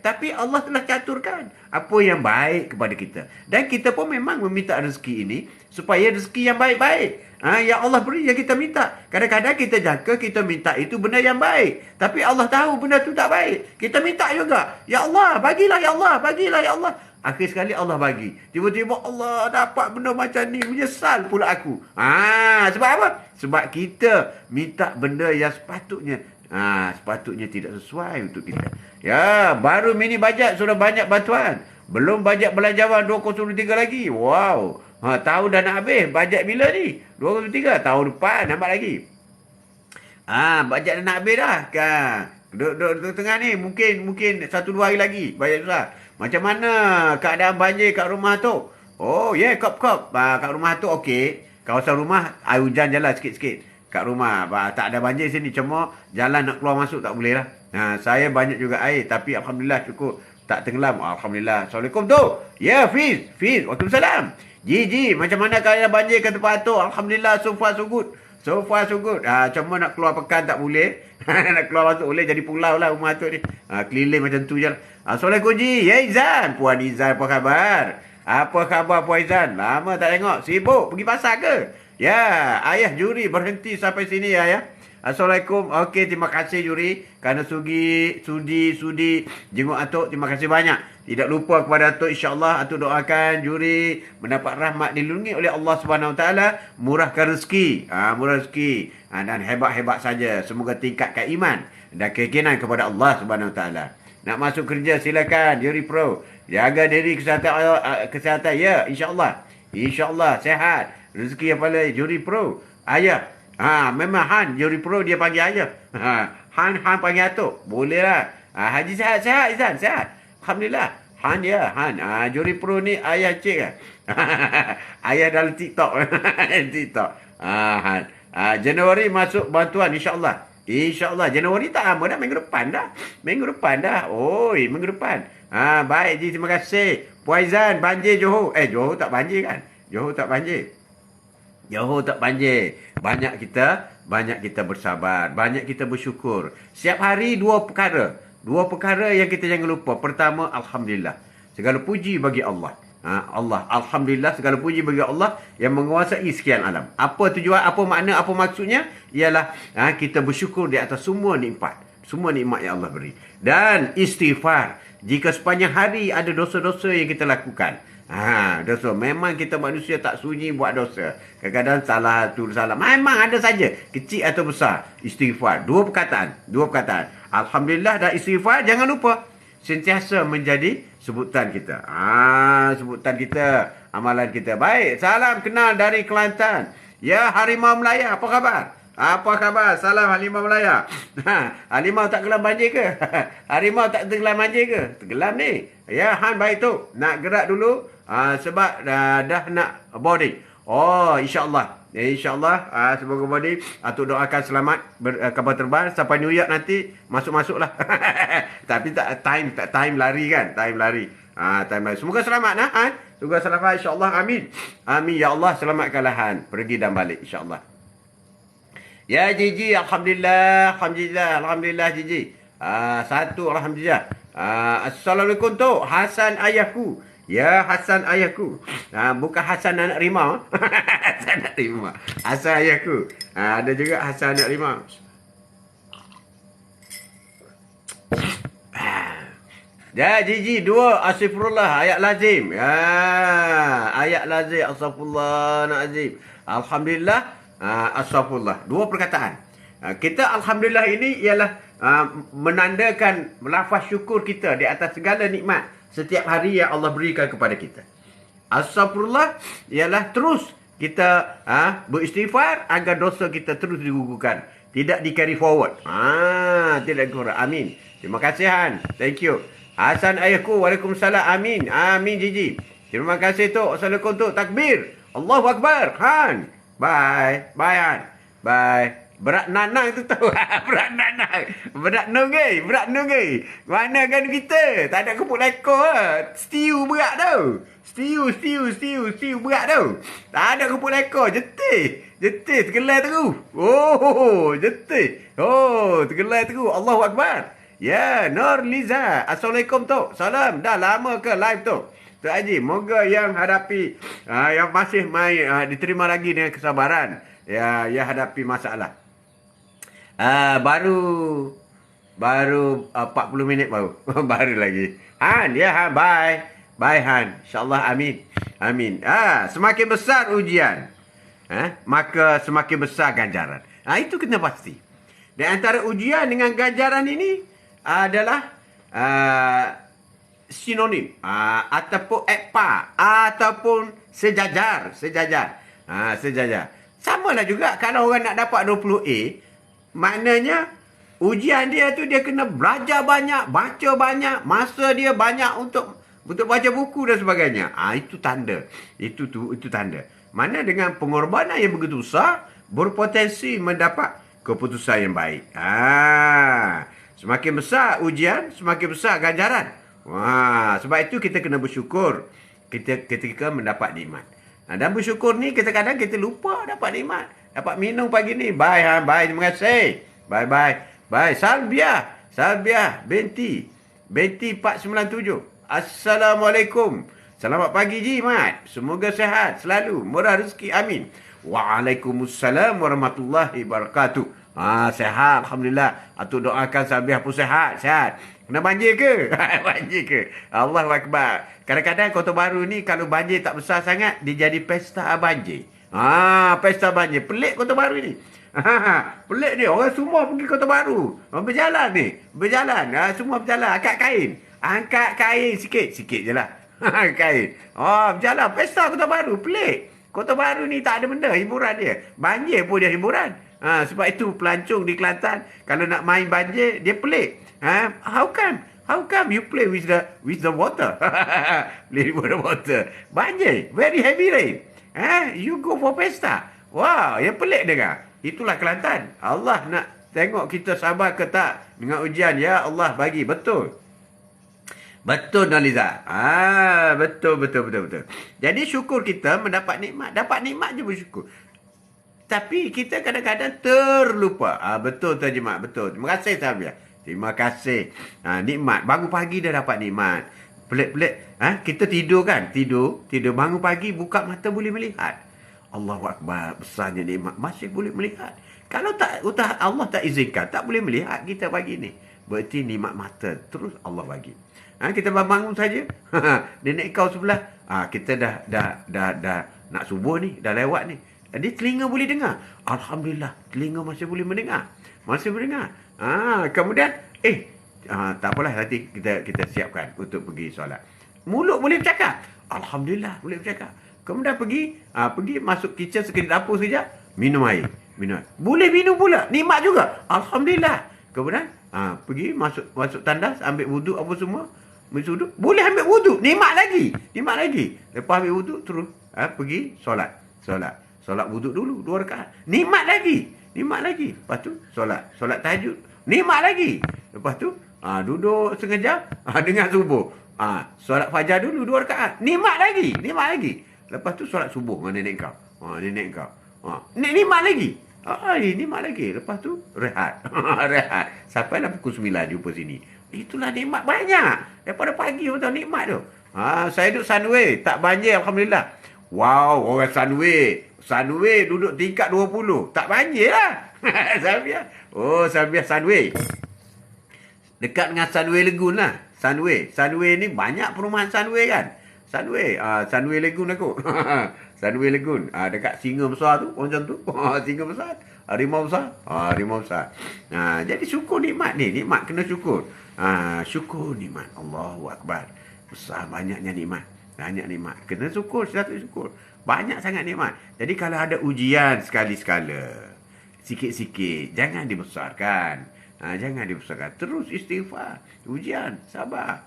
Tapi Allah telah caturkan apa yang baik kepada kita. Dan kita pun memang meminta rezeki ini supaya rezeki yang baik-baik. Yang Allah beri, yang kita minta. Kadang-kadang kita jangka kita minta itu benda yang baik. Tapi Allah tahu benda tu tak baik. Kita minta juga. Ya Allah, bagilah ya Allah, bagilah ya Allah. Akhir sekali Allah bagi. Tiba-tiba Allah dapat benda macam ni. Menyesal pula aku. Sebab apa? Sebab kita minta benda yang sepatutnya tidak sesuai untuk kita. Ya, baru mini bajet sudah banyak bantuan. Belum bajet belanjawan 2023 lagi. Wow. Tahun dah nak habis. Bajet bila ni? 2023. Tahun depan nampak lagi. Bajet dah nak habis dah. Duduk tengah ni. Mungkin 1-2 hari lagi. Bajet susah. Macam mana keadaan banjir kat rumah tu? Oh, ya, kop. Kat rumah tu okey. Kawasan rumah, air hujan jalan sikit-sikit. Kat rumah, tak ada banjir sini. Cuma jalan nak keluar masuk tak boleh lah. Saya banyak juga air. Tapi Alhamdulillah cukup. Tak tenggelam. Alhamdulillah. Assalamualaikum tu. Ya, Fiz. Waalaikumsalam. Ji, macam mana keadaan banjir kat tempat tu? Alhamdulillah, so far so good. Cuma nak keluar pekan tak boleh. Nak keluar masuk boleh. Jadi pulau lah rumah tu ni. Keliling macam tu je lah. Assalamualaikum Ji. Ya Izan. Puan Izan apa khabar? Apa khabar Puan Izan? Lama tak tengok. Sibuk pergi pasar ke? Ya. Ayah Juri berhenti sampai sini ya. Assalamualaikum. Okey, terima kasih Juri. Kerana sudi jenguk Atuk. Terima kasih banyak. Tidak lupa kepada Atuk, insyaAllah Atuk doakan Juri mendapat rahmat dilindungi oleh Allah SWT. Murahkan rezeki. Murah rezeki. Dan hebat-hebat saja. Semoga tingkatkan iman dan keyakinan kepada Allah SWT. Nak masuk kerja silakan Juri Pro. Jaga diri kesihatan. Ya, insyaAllah. InsyaAllah sehat. Rezeki apa lagi? Juri Pro. Ayah. Memang Han. Juri Pro dia panggil ayah. Han panggil Atuk. Boleh lah. Haji sehat Izan. Sehat. Alhamdulillah. Han dia. Juri Pro ni ayah cik lah. Ayah dalam TikTok. Han. Januari masuk bantuan insyaAllah. InsyaAllah. Januari tak lama dah. Minggu depan dah. Oi, minggu depan. Baik Ji. Terima kasih. Puan Izan. Banjir Johor. Johor tak banjir kan? Johor tak banjir. Banyak kita bersabar. Banyak kita bersyukur. Setiap hari dua perkara yang kita jangan lupa. Pertama, Alhamdulillah. Segala puji bagi Allah. Alhamdulillah, segala puji bagi Allah yang menguasai sekian alam. Apa tujuan, apa makna, apa maksudnya? Ialah kita bersyukur di atas semua nikmat yang Allah beri. Dan istighfar jika sepanjang hari ada dosa-dosa yang kita lakukan. Dosa. Memang kita manusia tak sunyi buat dosa. Kadang-kadang salah. Memang ada saja. Kecil atau besar. Istighfar. Dua perkataan. Alhamdulillah dan istighfar. Jangan lupa. Sentiasa menjadi sebutan kita. Amalan kita. Baik. Salam kenal dari Kelantan. Ya, Harimau Melaya. Apa khabar? Salam Harimau Melaya. Harimau tak gelam banjir ke? Harimau tak tenggelam banjir ke? Tenggelam ni. Ya, Han baik tu. Nak gerak dulu. Sebab dah nak boarding. InsyaAllah. Semoga boarding. Atuk doakan selamat kabar terbang. Sampai New York nanti. Masuk-masuk lah. Tapi tak time lari kan? Time lari. Semoga selamat nah, Han. Semoga selamat insyaAllah. Amin. Ya Allah, selamatkanlah Han. Pergi dan balik insyaAllah. Ya Jiji, Alhamdulillah Jiji. Satu Alhamdulillah. Assalamualaikum tu Hasan ayahku. Ya, Hasan ayahku. Bukan Hasan anak rimau. Hasan anak rimau. Hasan ayahku. Ada juga Hasan anak rimau. Ya, Gigi, 2, astagfirullah, ayat lazim. Ya, ayat lazim, astagfirullahaladzim. Alhamdulillah, astagfirullah. 2 perkataan. Kita Alhamdulillah ini ialah menandakan lafaz syukur kita di atas segala nikmat setiap hari yang Allah berikan kepada kita. Astagfirullah ialah terus kita beristighfar agar dosa kita terus digugurkan. Tidak di carry forward. Tidak kurang. Amin. Terima kasih, Han. Thank you. Hasan ayahku, waalaikumsalam. Amin. Amin, Gigi. Terima kasih, Tok. Assalamualaikum, Tok. Takbir. Allahu Akbar. Han. Bye. Bye, Han. Bye. Berat nanang tu tahu. Berat nanang. Berat nungai. Berat nungai. Mana kan kita? Tak ada kepuk lekor. Stew berat tau. Stew berat tau. Tak ada kepuk lekor. Jetih. Tergelai terus. Oh, jetih. Oh, tergelai terus. Allahu Akbar. Ya, Nur Liza. Assalamualaikum, Tok. Salam. Dah lama ke live, Tok? Tok Haji, moga yang hadapi, yang masih diterima lagi dengan kesabaran. Ya, yang hadapi masalah. Baru 40 minit baru. Baru lagi. Han, ya Han, bye. Bye Han. InsyaAllah, amin. Amin. Semakin besar ujian, maka semakin besar ganjaran. Itu kena pasti. Di antara ujian dengan ganjaran ini adalah sinonim ataupun ekpa ataupun sejajar. Sejajar. Samalah juga kalau orang nak dapat 20A, maknanya ujian dia tu dia kena belajar banyak, baca banyak, masa dia banyak untuk baca buku dan sebagainya. Itu tanda. Itu tanda. Mana dengan pengorbanan yang begitu besar berpotensi mendapat keputusan yang baik. Semakin besar ujian, semakin besar ganjaran. Sebab itu kita kena bersyukur ketika mendapat nikmat. Dan bersyukur ni kadang-kadang kita lupa dapat nikmat. Dapat minum pagi ni. Bye, Han. Bye. Terima kasih. Bye. Salbiah. Binti 497. Assalamualaikum. Selamat pagi, Jimat. Semoga sehat selalu. Murah rezeki. Amin. Waalaikumsalam warahmatullahi wabarakatuh. Sehat. Alhamdulillah. Atuk doakan Salbiah pun sehat. Kena banjir ke? Banjir ke? Allahu Akbar. Kadang-kadang Kota Baru ni kalau banjir tak besar sangat, dia jadi pesta banjir. Pesta banjir. Pelik Kota Baru ni. Pelik ni. Orang semua pergi Kota Baru. Berjalan ni. Semua berjalan. Angkat kain sikit je lah. Kain. Berjalan. Pesta Kota Baru. Pelik. Kota Baru ni tak ada benda hiburan dia. Banjir pun dia hiburan. Sebab itu pelancong di Kelantan kalau nak main banjir dia pelik. How come you play with the water? Play with the water. Banjir, very heavy rain. You go for pesta. Wow, yang pelik dengar. Itulah Kelantan. Allah nak tengok kita sabar ke tak dengan ujian. Ya Allah bagi betul. Betul, Naliza. Betul. Jadi syukur kita mendapat nikmat. Dapat nikmat je bersyukur. Tapi kita kadang-kadang terlupa. Betul, Terjemah. Betul. Terima kasih, Sabiah. Terima kasih. Nikmat. Bangun pagi dah dapat nikmat. Pelik-pelik. Kita tidur kan? Tidur. Bangun pagi, buka mata boleh melihat. Allahu Akbar. Besarnya nikmat. Masih boleh melihat. Kalau Allah tak izinkan, tak boleh melihat kita pagi ni. Berarti nikmat mata. Terus Allah bagi. Kita bangun saja. Nenek kau sebelah. Kita dah nak subuh ni. Dah lewat ni. Jadi telinga boleh dengar. Alhamdulillah. Telinga masih boleh mendengar. Kemudian. Tak apalah. Nanti kita siapkan untuk pergi solat. Mulut boleh bercakap. Alhamdulillah. Boleh bercakap. Kemudian pergi masuk kitchen sekejap dapur sekejap. Minum air. Boleh minum pula. Nikmat juga. Alhamdulillah. Kemudian pergi masuk tandas. Ambil wuduk apa semua. Boleh ambil wuduk. Nikmat lagi. Lepas ambil wuduk terus pergi solat. Solat wuduk dulu 2 rakaat. Nikmat lagi. Lepas tu solat tahajud. Nikmat lagi. Lepas tu duduk setengah jam dengan subuh. Solat fajar dulu 2 rakaat. Nikmat lagi. Lepas tu solat subuh dengan nenek kau. Nikmat lagi. Nikmat lagi. Lepas tu rehat. Sampailah pukul 9 jumpa sini. Itulah nikmat banyak. Daripada pagi betul nikmat tu. Saya duduk Sunway. Tak banjir, Alhamdulillah. Wow, orang Sunway duduk tingkat 20. Tak banjir lah. Sabiah Sunway. Dekat dengan Sunway Lagoon lah. Sunway. Sunway ni banyak perumahan Sunway kan. Sunway. Sunway Lagoon aku. Sunway Lagoon. Dekat singa besar tu. Macam tu. Singa besar. Harimau besar. Harimau besar. Jadi syukur nikmat ni. Nikmat kena syukur. Syukur nikmat. Allahu Akbar. Besar banyaknya nikmat. Banyak nikmat. Kena syukur. Satu syukur. Banyak sangat nikmat. Jadi kalau ada ujian sekali-sekala. Sikit-sikit. Jangan dibesarkan. Jangan dibesarkan. Terus istighfar. Ujian. Sabar.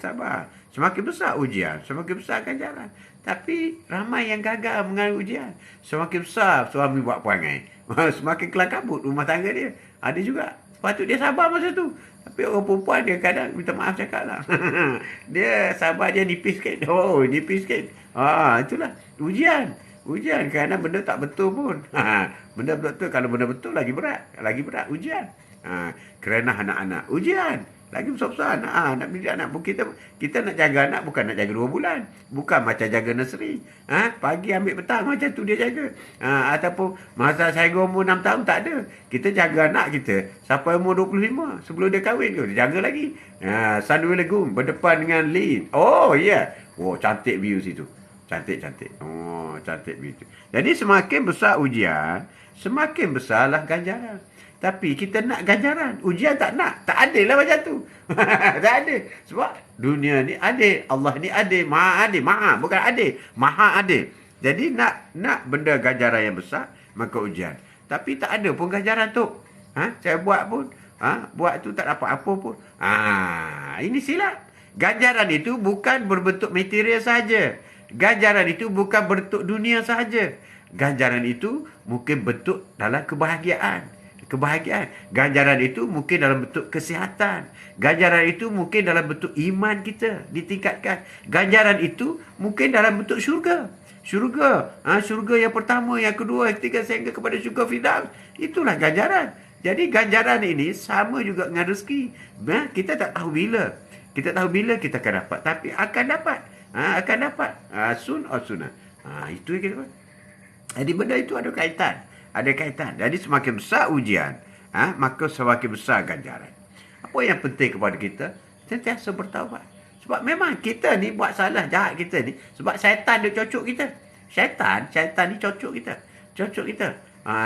Sabar. Semakin besar ujian, semakin besar ganjaran. Tapi ramai yang gagal mengalami ujian. Semakin besar suami buat perangai. Semakin kelam kabut rumah tangga dia. Ada juga. Patut dia sabar masa tu. Tapi orang perempuan dia kadang minta maaf cakap lah. Dia sabar dia nipis sikit. Nipis sikit. Itulah. Ujian. Ujian kerana benda tak betul pun. Benda betul. Kalau benda betul lagi berat. Lagi berat ujian. Kerana anak-anak. Ujian. Lagi besar-besar nak didik anak. Kita nak jaga anak bukan nak jaga 2 bulan. Bukan macam jaga nursery. Pagi ambil petang macam tu dia jaga. Ataupun masa saya umur 6 tahun tak ada. Kita jaga anak kita sampai umur 25. Sebelum dia kahwin tu dia jaga lagi. Sunway Lagoon berdepan dengan Lin. Cantik view situ. Cantik-cantik. Cantik view tu. Jadi semakin besar ujian, semakin besarlah ganjaran. Tapi kita nak ganjaran. Ujian tak nak. Tak adil lah macam tu. Tak adil. Sebab dunia ni adil. Allah ni adil. Maha adil. Bukan adil. Maha adil. Jadi nak benda ganjaran yang besar, maka ujian. Tapi tak ada pun ganjaran tu. Saya buat pun. Buat tu tak dapat apa pun. Ini silap. Ganjaran itu bukan berbentuk material saja. Ganjaran itu bukan bentuk dunia saja. Ganjaran itu mungkin bentuk dalam kebahagiaan. Ganjaran itu mungkin dalam bentuk kesihatan. Ganjaran itu mungkin dalam bentuk iman kita ditingkatkan. Ganjaran itu mungkin dalam bentuk syurga. Syurga yang pertama, yang kedua, yang ketiga sehingga kepada syurga Firdaus. Itulah ganjaran. Jadi ganjaran ini sama juga dengan rezeki. Kita tak tahu bila. Kita tahu bila kita akan dapat. Tapi akan dapat. Akan dapat. Soon or sooner. Itu yang kita buat. Jadi benda itu ada kaitan. Jadi semakin besar ujian, maka semakin besar ganjaran. Apa yang penting kepada kita? Sentiasa bertaubat. Sebab memang kita ni buat salah jahat kita ni. Sebab syaitan dia cocok kita. Syaitan ni cocok kita.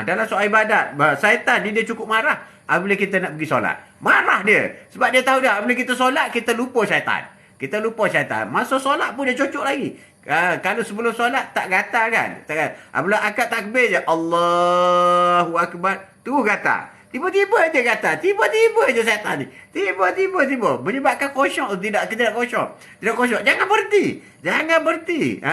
Dalam soal ibadat, syaitan ni dia cukup marah apabila kita nak pergi solat. Marah dia. Sebab dia tahu dah, apabila kita solat, kita lupa syaitan. Masa solat pun dia cocok lagi. Kalau sebelum solat tak gatal kan? Apabila akad takbir je, Allahu Akbar, tu gatal. Tiba-tiba je gatal. Tiba-tiba je syaitan ni. Tiba-tiba. Menyebabkan khusyuk. Tidak khusyuk. Jangan berhenti.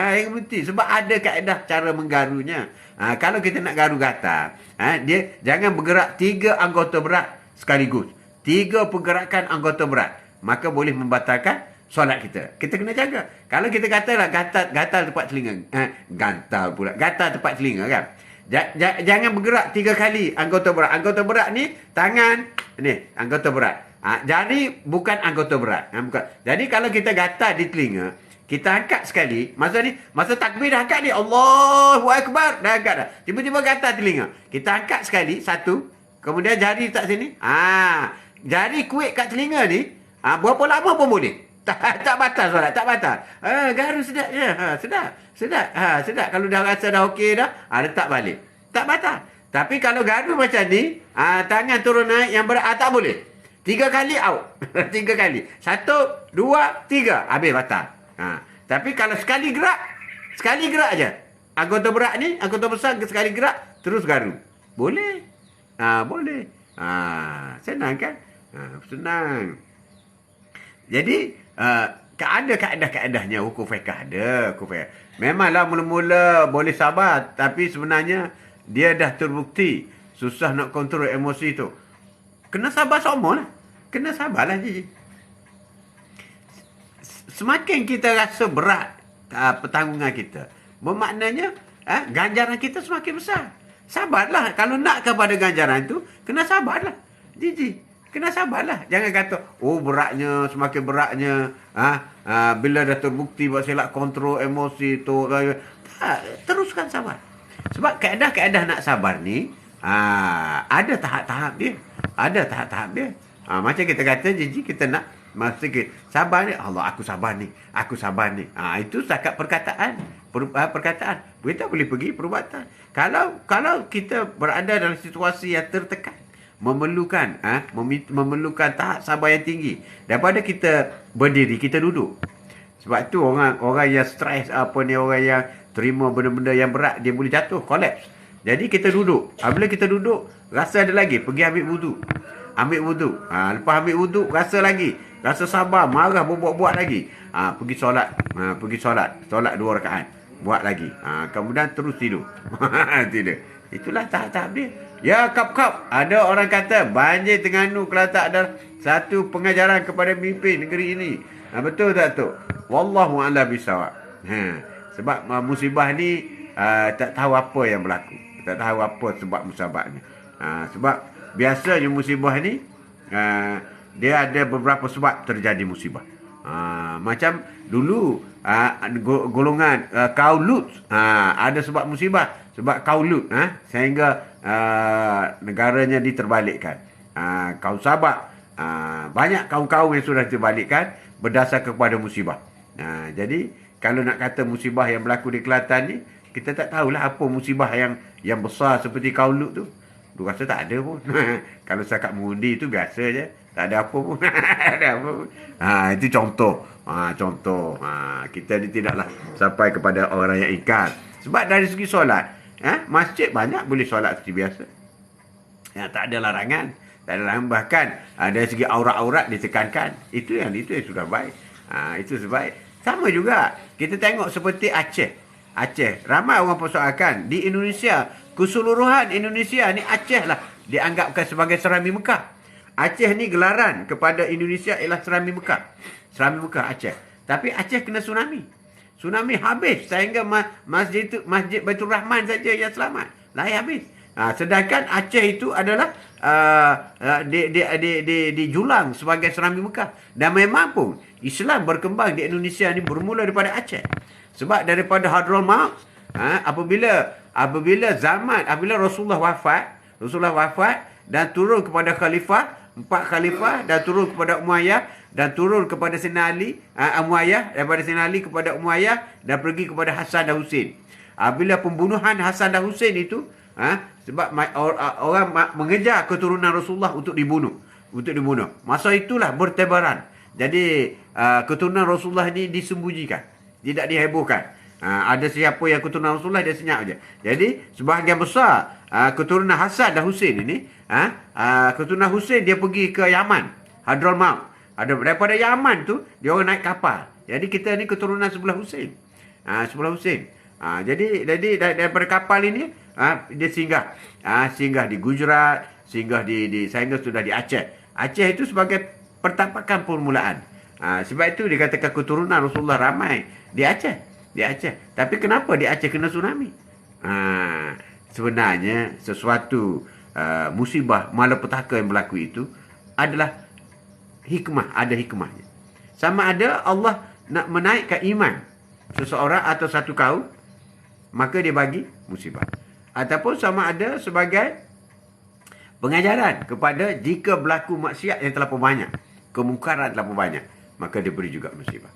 Sebab ada kaedah cara menggarunya. Kalau kita nak garu gatal, dia jangan bergerak 3 anggota berat sekaligus. 3 pergerakan anggota berat. Maka boleh membatalkan solat kita. Kita kena jaga. Kalau kita katalah gatal tempat telinga. Gatal tempat telinga kan. Jangan bergerak 3 kali anggota berat. Anggota berat ni tangan ni anggota berat. Jari bukan anggota berat. Bukan. Jadi kalau kita gatal di telinga, kita angkat sekali. Masa takbir dah angkat ni, Allahu Akbar, dah angkat dah. Tiba-tiba gatal telinga. Kita angkat sekali satu, kemudian jari letak sini. Jari kuik kat telinga ni, berapa lama pun boleh. Tak batal solat, tak batal. Garu sedap je. Sedap. Kalau dah rasa dah okey dah, letak balik. Tak batal. Tapi kalau garu macam ni, tangan turun naik yang berat, tak boleh. 3 kali out. 3 kali. 1, 2, 3. Habis batal. Tapi kalau sekali gerak je. Anggota berat ni, anggota besar sekali gerak, terus garu. Boleh. Boleh. Senang kan? Senang. Jadi, ada kaedah-kaedahnya hukum fiqh ada. Memanglah mula-mula boleh sabar, tapi sebenarnya dia dah terbukti susah nak kontrol emosi tu. Kena sabar semua lah. Kena sabarlah je. Semakin kita rasa berat pertanggungan kita, bermaknanya ganjaran kita semakin besar. Sabarlah. Kalau nak kepada ganjaran tu, kena sabarlah. Kena sabarlah. Jangan kata, beratnya, semakin beratnya. Bila dah terbukti buat silap kontrol emosi tu. Teruskan sabar. Sebab kaedah-kaedah nak sabar ni, ada tahap-tahap dia. Macam kita kata, kita nak Sabar ni. Allah, aku sabar ni. Aku sabar ni. Itu setakat perkataan. Perkataan. Kita boleh pergi perubatan. Kalau kita berada dalam situasi yang tertekan, memerlukan tahap sabar yang tinggi, daripada kita berdiri, kita duduk. Sebab tu orang yang stres, orang yang terima benda-benda yang berat, dia boleh jatuh, collapse. Jadi kita duduk. Bila kita duduk, rasa ada lagi, pergi ambil wuduk. Lepas ambil wuduk, rasa lagi, rasa sabar, marah, buat lagi. Pergi solat. Solat 2 rakaat. Buat lagi. Kemudian terus tidur. Tidur. Itulah tahap-tahap dia. Ya, kap-kap. Ada orang kata banjir Terengganu Kelantan adalah satu pengajaran kepada pemimpin negeri ini. Betul tak tu? Wallahu a'lam bisawab. Sebab musibah ni tak tahu apa yang berlaku. Tak tahu apa sebab musibahnya. Sebab biasanya musibah ni dia ada beberapa sebab terjadi musibah. Macam dulu golongan kaum Lut, ada sebab musibah, sebab kaum Lut, sehingga negaranya diterbalikkan. Kaum Sabak, banyak kaum-kaum yang sudah terbalikkan berdasar kepada musibah. Jadi kalau nak kata musibah yang berlaku di Kelantan ni, kita tak tahulah apa musibah yang besar seperti kaum Lut tu. Aku rasa tak ada pun. Kalau setakat mengundi tu biasa je. Tak ada apa pun. Ada apa pun. Itu contoh. Contoh. Kita ni tidaklah sampai kepada orang yang ingkar. Sebab dari segi solat, masjid banyak boleh solat seperti biasa. Tak ada larangan. Tak ada larangan. Bahkan dari segi aurat-aurat ditekankan. Itu yang sudah baik. Itu sebaik. Sama juga. Kita tengok seperti Aceh. Ramai orang persoalkan. Di Indonesia, keseluruhan Indonesia ni Aceh lah dianggapkan sebagai Serami Mekah. Aceh ni gelaran kepada Indonesia ialah Serami Mekah. Serami Mekah Aceh. Tapi Aceh kena tsunami. Tsunami habis sehingga Masjid Baitur Rahman saja yang selamat. Lain habis. Sedangkan Aceh itu adalah dijulang sebagai Serami Mekah. Dan memang pun Islam berkembang di Indonesia ni bermula daripada Aceh. Sebab daripada Hadrul Maut, apabila Rasulullah wafat dan turun kepada khalifah, 4 khalifah, dan turun kepada Umayyah, dan turun kepada Sayyidina Ali, Umayyah, daripada Sayyidina Ali kepada Umayyah, dan pergi kepada Hasan dan Husain. Bila pembunuhan Hasan dan Husain itu, sebab orang mengejar keturunan Rasulullah untuk dibunuh. Masa itulah bertebaran. Jadi keturunan Rasulullah ini disembunyikan, tidak dihebohkan. Ada siapa yang keturunan Rasulullah, dia senyap je. Jadi sebahagian besar keturunan Hasan dan Husain ini, keturunan Husain dia pergi ke Yaman, Hadrul Maut. Daripada Yaman tu dia orang naik kapal. Jadi kita ni keturunan sebelah Husain. Jadi daripada kapal ini dia singgah di Gujarat, sehingga sudah di Aceh. Aceh itu sebagai pertapakan permulaan. Sebab itu dikatakan keturunan Rasulullah ramai di Aceh. Tapi kenapa di Aceh kena tsunami? Sebenarnya sesuatu musibah malapetaka yang berlaku itu adalah hikmah, ada hikmahnya. Sama ada Allah nak menaikkan iman seseorang atau satu kaum, maka dia bagi musibah. Ataupun sama ada sebagai pengajaran kepada jika berlaku maksiat yang terlalu banyak, kemungkaran terlalu banyak, maka dia beri juga musibah.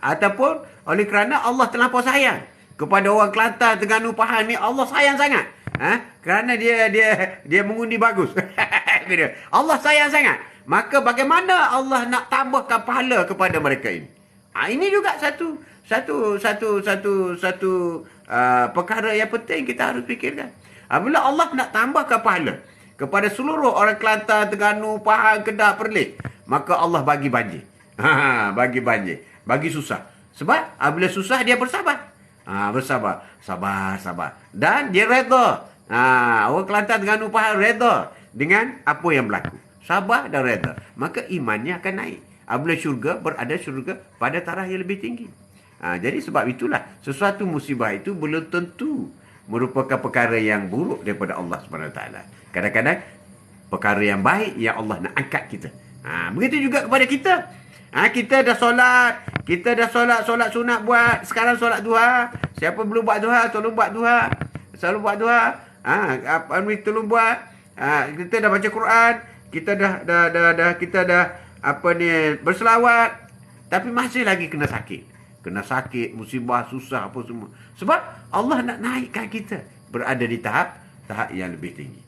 Ataupun oleh kerana Allah terlampau sayang kepada orang Kelantan, Terengganu, Pahang ni, Allah sayang sangat. Kerana dia mengundi bagus. Allah sayang sangat. Maka bagaimana Allah nak tambahkan pahala kepada mereka ini? Ini juga satu perkara yang penting kita harus fikirkan. Bila Allah nak tambahkan pahala kepada seluruh orang Kelantan, Terengganu, Pahang, Kedah, Perlis, maka Allah bagi banjir. Bagi banjir. Bagi susah. Sebab bila susah dia bersabar. Sabar. Dan dia reda. Orang Kelantan, Terengganu, Pahang reda dengan apa yang berlaku. Sabar dan reda. Maka imannya akan naik. Bila syurga pada taraf yang lebih tinggi. Jadi sebab itulah sesuatu musibah itu belum tentu merupakan perkara yang buruk daripada Allah SWT. Kadang-kadang perkara yang baik yang Allah nak angkat kita. Begitu juga kepada kita. Kita dah solat sunat buat. Sekarang solat duha. Siapa belum buat duha, tolong buat duha. Selalu buat duha. Tolong buat. Kita dah baca Quran. Kita dah berselawat, tapi masih lagi kena sakit. Kena sakit, musibah, susah apa semua. Sebab Allah nak naikkan kita berada di tahap yang lebih tinggi.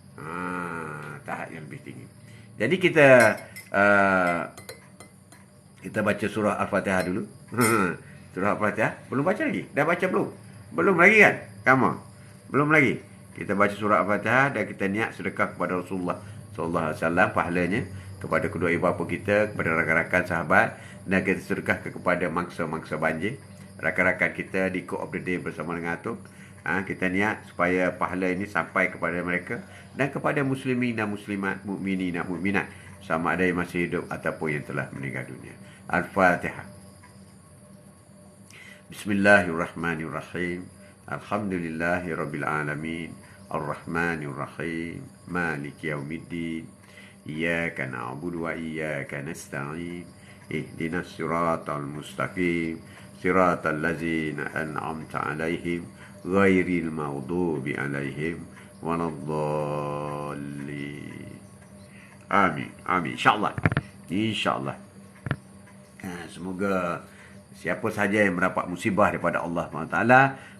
Tahap yang lebih tinggi. Jadi kita baca surah Al-Fatihah dulu. Surah Al-Fatihah. Belum baca lagi? Dah baca belum? Belum lagi kan? Kamu? Belum lagi. Kita baca surah Al-Fatihah dan kita niat sedekah kepada Rasulullah sallallahu alaihi wasallam, pahalanya kepada kedua ibu bapa kita, kepada rakan-rakan sahabat, dan kita sedekah kepada mangsa-mangsa banjir, rakan-rakan kita di Cook of the Day bersama dengan Atuk. Kita niat supaya pahala ini sampai kepada mereka dan kepada muslimin dan muslimat, mukminin dan mukminat, sama ada yang masih hidup ataupun yang telah meninggal dunia. Al-Fatihah. Bismillahirrahmanirrahim. Alhamdulillahirabbil alamin. Ar-Rahmanirrahim. Maliki yaumiddin. Iyyaka na'budu wa iyyaka nasta'in. Ihdinas siratal mustaqim. Siratal ladzina an'amta 'alaihim ghairil maghdubi 'alaihim waladdallin. Amin. Amin. InsyaAllah. InsyaAllah. Semoga siapa saja yang mendapat musibah daripada Allah SWT,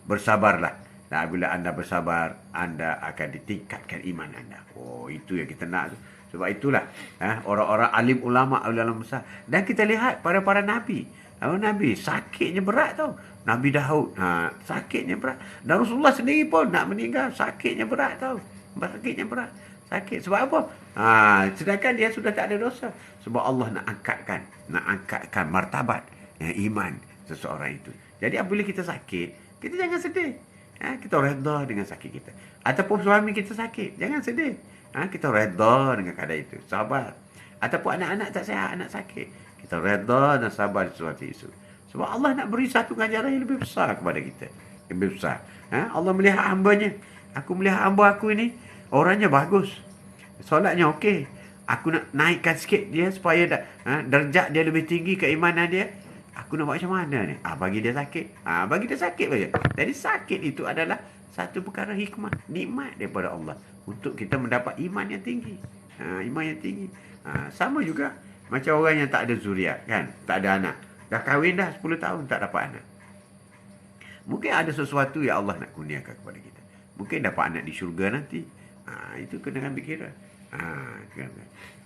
bersabarlah. Dan bila anda bersabar, anda akan ditingkatkan iman anda. Oh, itu yang kita nak. Sebab itulah orang-orang alim ulama besar. Dan kita lihat para Nabi. Nabi sakitnya berat tau. Nabi Daud sakitnya berat. Dan Rasulullah sendiri pun nak meninggal, sakitnya berat tau. Sakitnya berat. Sakit. Sebab apa? Sedangkan dia sudah tak ada dosa. Sebab Allah nak angkatkan martabat iman seseorang itu. Jadi apabila kita sakit, kita jangan sedih. Kita redha dengan sakit kita. Ataupun suami kita sakit, jangan sedih. Kita redha dengan keadaan itu. Sabar. Ataupun anak-anak tak sihat, anak sakit, kita redha dan sabar sesuatu itu. Sebab Allah nak beri satu ganjaran yang lebih besar kepada kita. Lebih besar. Allah melihat hambanya. Aku melihat hamba aku ini, orangnya bagus. Solatnya okey. Aku nak naikkan sikit dia supaya darjat dia lebih tinggi, keimanan dia. Aku nak buat macam mana ni? Bagi dia sakit. Bagi dia sakit saja. Jadi sakit itu adalah satu perkara hikmah, nikmat daripada Allah untuk kita mendapat iman yang tinggi. Iman yang tinggi. Sama juga macam orang yang tak ada zuriat, kan? Tak ada anak. Dah kahwin dah 10 tahun tak dapat anak. Mungkin ada sesuatu yang Allah nak kurniakan kepada kita. Mungkin dapat anak di syurga nanti. Itu kena ambil kira.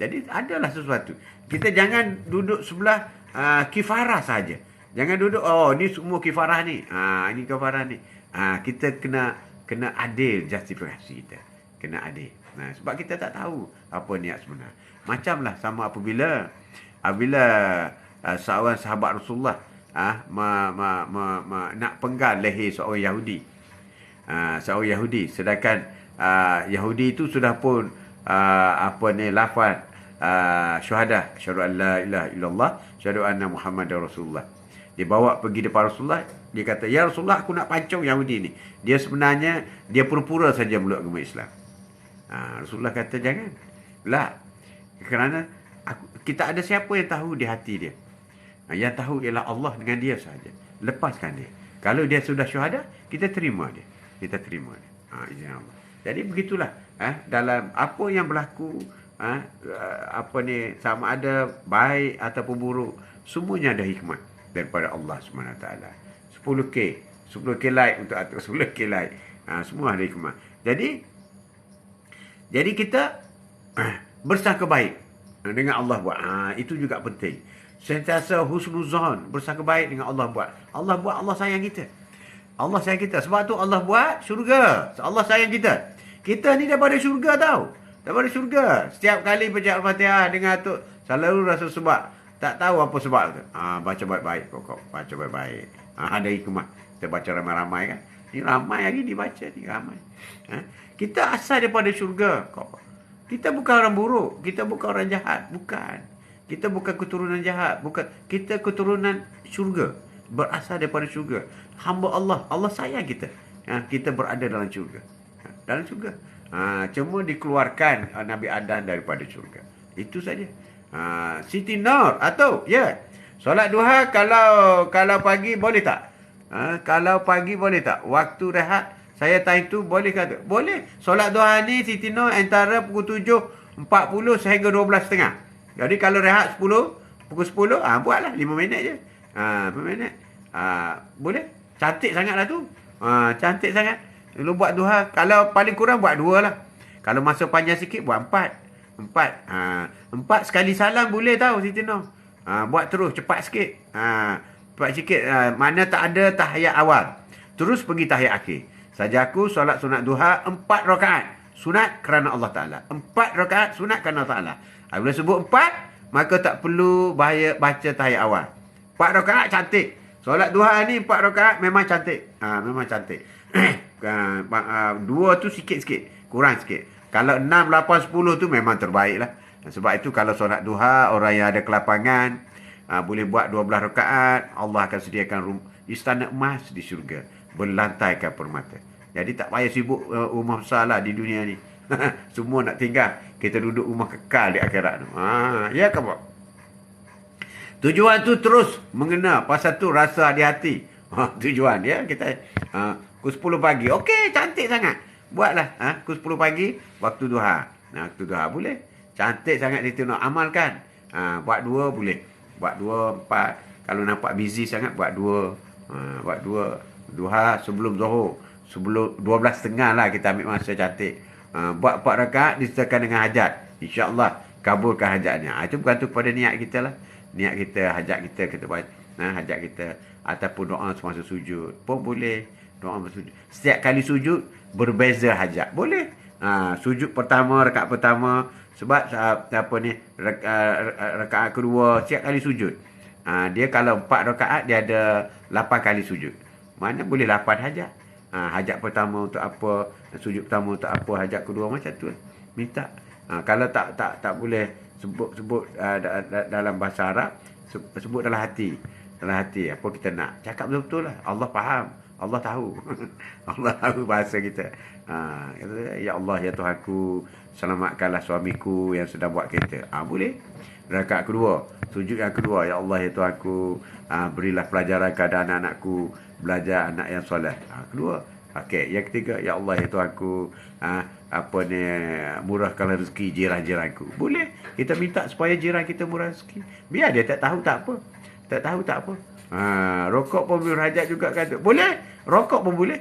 Jadi adalah sesuatu. Kita jangan duduk sebelah kifarah saja. Jangan duduk, ni semua kifarah ni. Ini kifarah ni. Kita kena adil justifikasi kita. Kena adil. Sebab kita tak tahu apa niat sebenar. Macamlah sama apabila seorang sahabat Rasulullah nak penggal leher seorang Yahudi. Seorang Yahudi. Sedangkan Yahudi itu sudah pun lafaz syuhada, asyhadu an la ilaha illallah, asyhadu anna Muhammadar Rasulullah. Dia bawa pergi depan Rasulullah, dia kata, "Ya Rasulullah, aku nak pancung Yahudi ni. Dia sebenarnya dia pura-pura saja meluk agama Islam." Rasulullah kata, "Jangan. Lah, kerana kita ada siapa yang tahu di hati dia. Yang tahu ialah Allah dengan dia saja. Lepaskan dia. Kalau dia sudah syuhada, kita terima dia. Kita terima dia." Izin Allah. Jadi begitulah dalam apa yang berlaku, sama ada baik ataupun buruk, semuanya ada hikmah daripada Allah SWT. 10K like untuk atuk, 10K like. Semua ada hikmah. Jadi kita bersangka baik dengan Allah buat. Itu juga penting. Sentiasa husnuzon, bersangka baik dengan Allah buat. Allah sayang kita. Allah sayang kita. Sebab tu Allah buat syurga. Allah sayang kita. Kita ni daripada syurga tau. Daripada syurga. Setiap kali baca Al-Fatihah dengan atuk, selalu rasa sebab. Tak tahu apa sebab tu. Baca baik-baik pokok. Baca baik-baik. Ada hikmah. Kita baca ramai-ramai kan. Ni ramai hari ni baca ni ramai. Kita asal daripada syurga. Kita bukan orang buruk. Kita bukan orang jahat. Bukan. Kita bukan keturunan jahat. Bukan. Kita keturunan syurga. Berasal daripada syurga. Hamba Allah. Allah sayang kita. Kita berada dalam syurga. Dalam syurga. Cuma dikeluarkan Nabi Adam daripada syurga. Itu saja. Siti Nur atau solat duha kalau pagi boleh tak? Kalau pagi boleh tak? Waktu rehat saya time tu boleh kata? Boleh. Solat duha ni Siti Nur antara pukul 7.40 sehingga 12.30. Jadi kalau rehat 10, pukul 10, buatlah 5 minit je. 5 minit. Boleh. Cantik sangatlah tu. Cantik sangat. Lu buat duha, kalau paling kurang buat 2 lah. Kalau masa panjang sikit buat 4. 4 sekali salam boleh tahu Siti Noh. Buat terus cepat sikit. Cepat sikit. Mana tak ada tahiyat awal. Terus pergi tahiyat akhir. Saja aku solat sunat duha 4 rakaat. Sunat kerana Allah Ta'ala. 4 rakaat sunat kerana Allah Ta'ala. Bila sebut 4, maka tak perlu baca tahiyat awal. 4 rakaat cantik. Solat duha ni 4 rakaat memang cantik. Memang cantik. 2 tu sikit-sikit. Kurang sikit. Kalau 6, 8, 10 tu memang terbaik lah. Sebab itu kalau solat duha, orang yang ada kelapangan, boleh buat 12 rakaat. Allah akan sediakan istana emas di syurga. Berlantaikan permata. Jadi tak payah sibuk rumah besar lah di dunia ni. Semua nak tinggal. Kita duduk rumah kekal di akhirat tu. Ya ke apa? Tujuan tu terus mengena. Pasal tu rasa di hati. Tujuan ya. Kita pukul 10 pagi. Okey, cantik sangat. Buatlah. Pukul 10 pagi. Waktu duha. Waktu duha boleh. Cantik sangat itu nak amalkan. Buat 2 boleh. Buat 2, 4. Kalau nampak busy sangat, buat 2. Buat 2. Duha sebelum zuhur. Sebelum 12.30 lah kita ambil masa cantik. Buat 4 rakaat disertakan dengan hajat. InsyaAllah kabulkan hajatnya. Itu bergantung pada niat kita lah. Niat kita, hajat kita buat. Hajat kita. Ataupun doa semasa sujud pun boleh. Doa sujud. Setiap kali sujud berbeza hajat. Boleh. Sujud pertama, rakaat pertama. Sebab apa ni, rakaat kedua setiap kali sujud. Dia kalau 4 rakaat dia ada 8 kali sujud. Mana boleh 8 hajat. Hajat pertama untuk apa, sujud pertama untuk apa, hajat kedua macam tu. Minta. Kalau tak boleh sebut dalam bahasa Arab, sebut dalam hati. Dalam hati apa kita nak. Cakap betul-betul lah. Allah faham. Allah tahu. Allah tahu bahasa kita. Ya Allah, ya Tuhanku, selamatkanlah suamiku yang sedang buat kereta. Boleh. Rakaat kedua, sujud yang kedua, ya Allah, ya Tuhanku, berilah pelajaran kepada anak-anakku, belajar anak yang soleh. Kedua. Okey, yang ketiga, ya Allah, ya Tuhanku, murahkanlah rezeki jiran-jiranku. Boleh. Kita minta supaya jiran kita murah rezeki. Biar dia tak tahu tak apa. Tak tahu tak apa. Rokok pun berhajat juga kata. Boleh. Rokok pun boleh.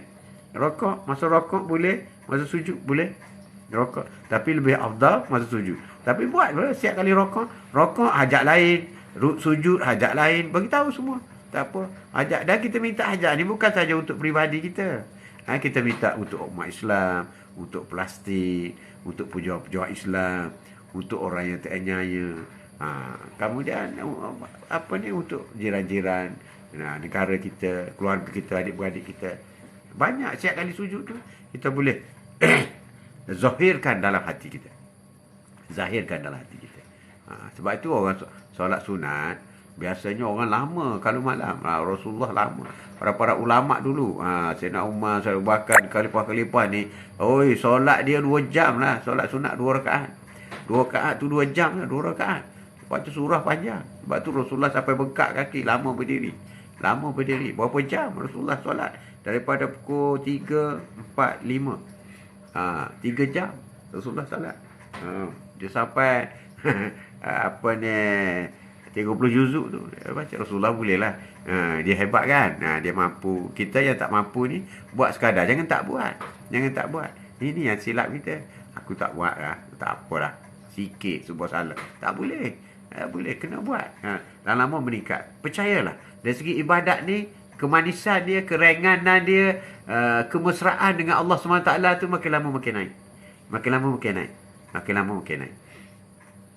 Masa rokok boleh. Masa sujud boleh. Rokok. Tapi lebih afdal masa sujud. Tapi buat setiap kali rokok. Rokok hajat lain. Sujud hajat lain. Bagi tahu semua. Tak apa. Hajat. Dan kita minta hajat ni bukan saja untuk peribadi kita. Kita minta untuk umat Islam. Untuk plastik. Untuk pejuang-pejuang Islam. Untuk orang yang teranyaya. Kemudian untuk jiran-jiran, negara kita, keluarga kita, adik-beradik kita. Banyak setiap kali sujud tu kita boleh zahirkan dalam hati kita. Zahirkan dalam hati kita. Sebab itu orang solat sunat biasanya orang lama kalau malam. Rasulullah lama. Para ulama dulu, Sayyidina Umar, Sayyidina Abu Bakar, khalifah-khalifah ni, solat dia 2 jam lah. Solat sunat 2 rakaat. 2 rakaat tu 2 jam lah, 2 rakaat. Sebab tu surah panjang. Sebab tu Rasulullah sampai bengkak kaki. Lama berdiri. Berapa jam Rasulullah solat? Daripada pukul 3, 4, 5. 3 jam Rasulullah solat. Dia sampai 30 juzuk tu. Baca Rasulullah boleh lah. Dia hebat kan? Dia mampu. Kita yang tak mampu ni, buat sekadar. Jangan tak buat. Ini yang silap kita. Aku tak buat lah. Tak apalah. Sikit sebuah salah. Tak boleh. Boleh, kena buat. Dan lama meningkat. Percayalah, dari segi ibadat ni, kemanisan dia, kerenganan dia, kemesraan dengan Allah SWT tu makin lama makin naik. Makin lama makin naik.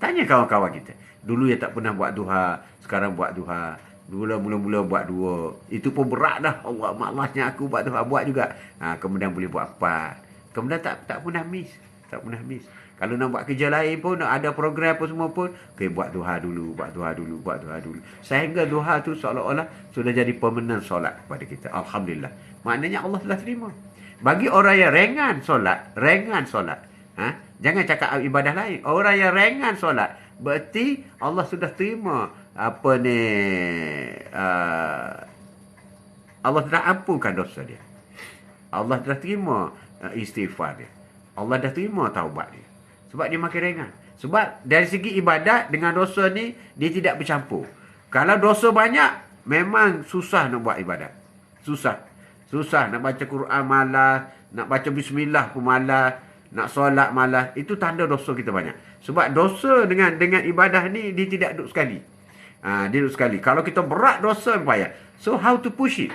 Tanya kawan-kawan kita. Dulu yang tak pernah buat duha, sekarang buat duha. Dulu mula-mula buat 2. Itu pun berat dah. Allah, malasnya aku buat duha. Buat juga. Kemudian boleh buat 4. Kemudian tak pernah miss. Kalau nak buat kerja lain pun, nak ada program apa semua pun, buat duha dulu. Sehingga duha tu seolah-olah sudah jadi permanent solat kepada kita. Alhamdulillah. Maknanya Allah telah terima. Bagi orang yang ringan solat. Jangan cakap ibadah lain. Orang yang ringan solat, berarti Allah sudah terima Allah sudah ampunkan dosa dia. Allah sudah terima istighfar dia. Allah dah terima taubat dia. Sebab dia makin ringan. Sebab dari segi ibadat dengan dosa ni, dia tidak bercampur. Kalau dosa banyak, memang susah nak buat ibadat. Susah. Susah nak baca Quran malas, nak baca bismillah pun malas, nak solat malas. Itu tanda dosa kita banyak. Sebab dosa dengan ibadah ni, dia tidak duduk sekali. Dia duduk sekali. Kalau kita berat dosa, payah. So, how to push it?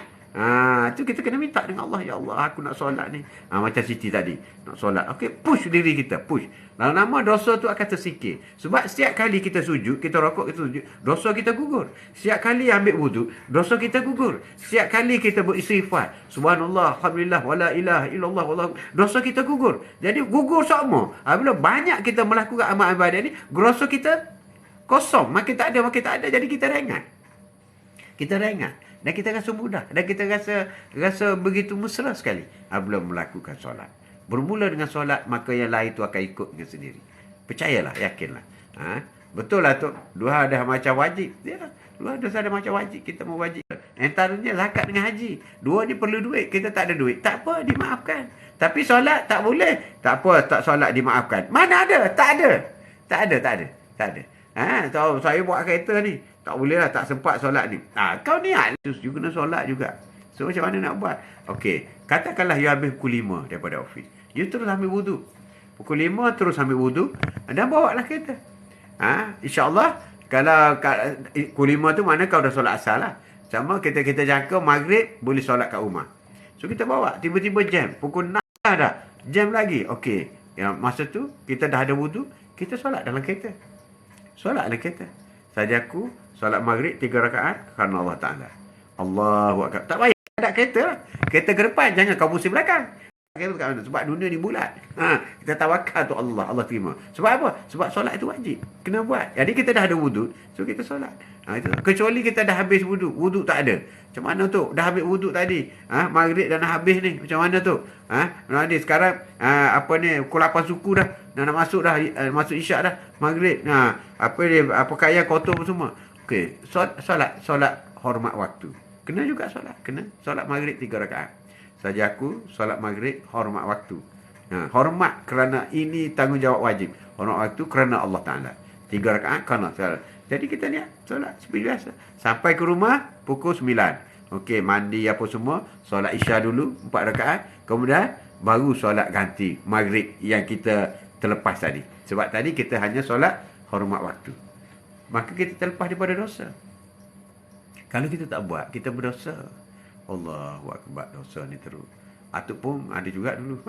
Itu kita kena minta dengan Allah. Ya Allah, aku nak solat ni. Macam Siti tadi. Nak solat. Okey, push diri kita. Push. Lama-lama dosa tu akan tersingkir. Sebab setiap kali kita sujud, kita rokok, kita sujud, dosa kita gugur. Setiap kali ambil wuduk, dosa kita gugur. Setiap kali kita beristighfar, subhanallah, alhamdulillah, wala ilaha illallah, wallahu, dosa kita gugur. Jadi gugur sama. Bila banyak kita melakukan amal ibadah ni, dosa kita kosong. Makin tak ada. Jadi kita ringan. Kita ringan. Dan kita rasa mudah. Dan kita rasa begitu mesra sekali belum melakukan solat. Bermula dengan solat, maka yang lain tu akan ikut dengan sendiri. Percayalah, yakinlah. Betul lah tu. Dua ada macam wajib. Ya, dua ada macam wajib. Kita mau wajib. Antaranya zakat dengan haji. Dua ni perlu duit. Kita tak ada duit. Tak apa, dimaafkan. Tapi solat tak boleh. Tak apa, tak solat dimaafkan. Mana ada? Tak ada. Tahu saya buat kereta ni. Tak boleh lah, tak sempat solat ni. Kau niat. You kena solat juga. So, macam mana nak buat? Okey, katakanlah you habis pukul 5 daripada office. You terus ambil wuduk. Pukul 5 terus ambil wuduk. Dan bawa lah kereta. InsyaAllah, kalau pukul 5 tu mana kau dah solat asal lah. Sama kita jangka maghrib boleh solat kat rumah. So, kita bawa. Tiba-tiba jam. Pukul 6 dah. Jam lagi. Okey. Masa tu, kita dah ada wuduk. Kita solat dalam kereta. Solat dalam kereta. Sajaku solat maghrib 3 rakaat kerana Allah Ta'ala. Allahu Akbar. Tak payah ada kereta lah. Kereta ke depan, jangan kau pusing belakang. Kereta kat mana? Sebab dunia ni bulat. Kita tawakal tu Allah terima. Sebab apa? Sebab solat itu wajib. Kena buat. Jadi kita dah ada wuduk, so kita solat. Itu. Kecuali kita dah habis wuduk. Wuduk tak ada. Macam mana tu? Dah habis wuduk tadi. Maghrib dah nak habis ni. Macam mana tu? Nanti sekarang pukul 8 suku dah. Dah nak masuk dah. Masuk isyak dah. Maghrib. Pakaian kotor semua. Okey. Solat hormat waktu. Kena juga solat. Kena. Solat maghrib 3 rakaat. Saja aku solat maghrib hormat waktu. Hormat kerana ini tanggungjawab wajib. Hormat waktu kerana Allah Ta'ala. 3 rakaat kerana solat. Jadi kita niat solat seperti biasa. Sampai ke rumah pukul 9. Okey, mandi apa semua. Solat isya dulu 4 rakaat. Kemudian baru solat ganti maghrib yang kita terlepas tadi. Sebab tadi kita hanya solat hormat waktu. Maka kita terlepas daripada dosa. Kalau kita tak buat, kita berdosa. Allahu Akbar, dosa ni terus. Atuk pun ada juga dulu.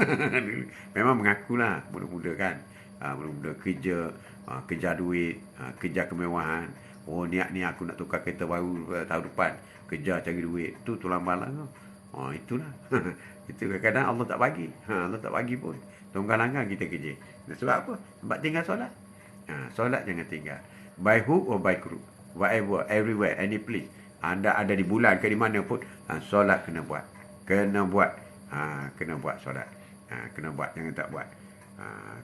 Memang mengakulah muda-muda kan. Muda-muda kerja, kejar duit, kejar kemewahan. Niat ni aku nak tukar kereta baru tahun depan. Kejar cari duit. Tu tulang malang. Itulah. Itu kadang-kadang Allah tak bagi. Allah tak bagi pun. Tunggal-langgang kita kerja. Sebab apa? Sebab tinggal solat. Solat jangan tinggal. By hook or by crook. Whatever, everywhere, any place. Anda ada di bulan ke di mana pun, solat kena buat. Kena buat solat. Kena buat, jangan tak buat.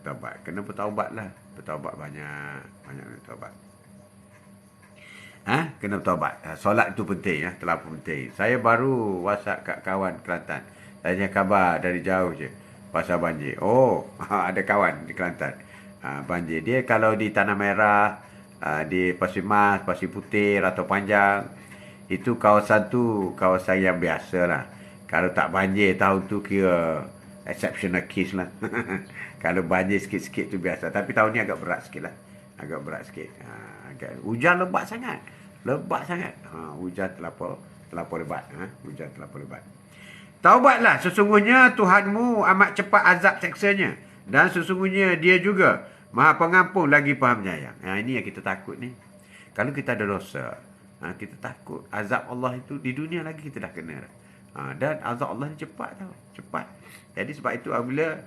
Taubat. Kena bertaubat lah. Bertaubat banyak bertaubat. Kena bertaubat. Solat itu penting, terlalu penting. Saya baru WhatsApp kat kawan Kelantan. Tanya khabar dari jauh je. Pasal banjir. Ada kawan di Kelantan. Banjir. Dia kalau di Tanah Merah, di Pasir Mas, Pasir Putih, Ratu Panjang, itu kawasan tu kawasan yang biasa lah. Kalau tak banjir tahun tu kira exceptional case lah. Kalau banjir sikit-sikit tu biasa. Tapi tahun ni agak berat sikit lah. Agak berat sikit. Hujan lebat sangat. Hujan terlampau lebat. Hujan terlampau lebat. Taubatlah, sesungguhnya Tuhanmu amat cepat azab seksanya. Dan sesungguhnya dia juga Maha Pengampun lagi Maha Penyayang. Ini yang kita takut ni. Kalau kita ada dosa, kita takut azab Allah itu di dunia lagi kita dah kena. Dan azab Allah ni cepat tau. Cepat. Jadi sebab itu apabila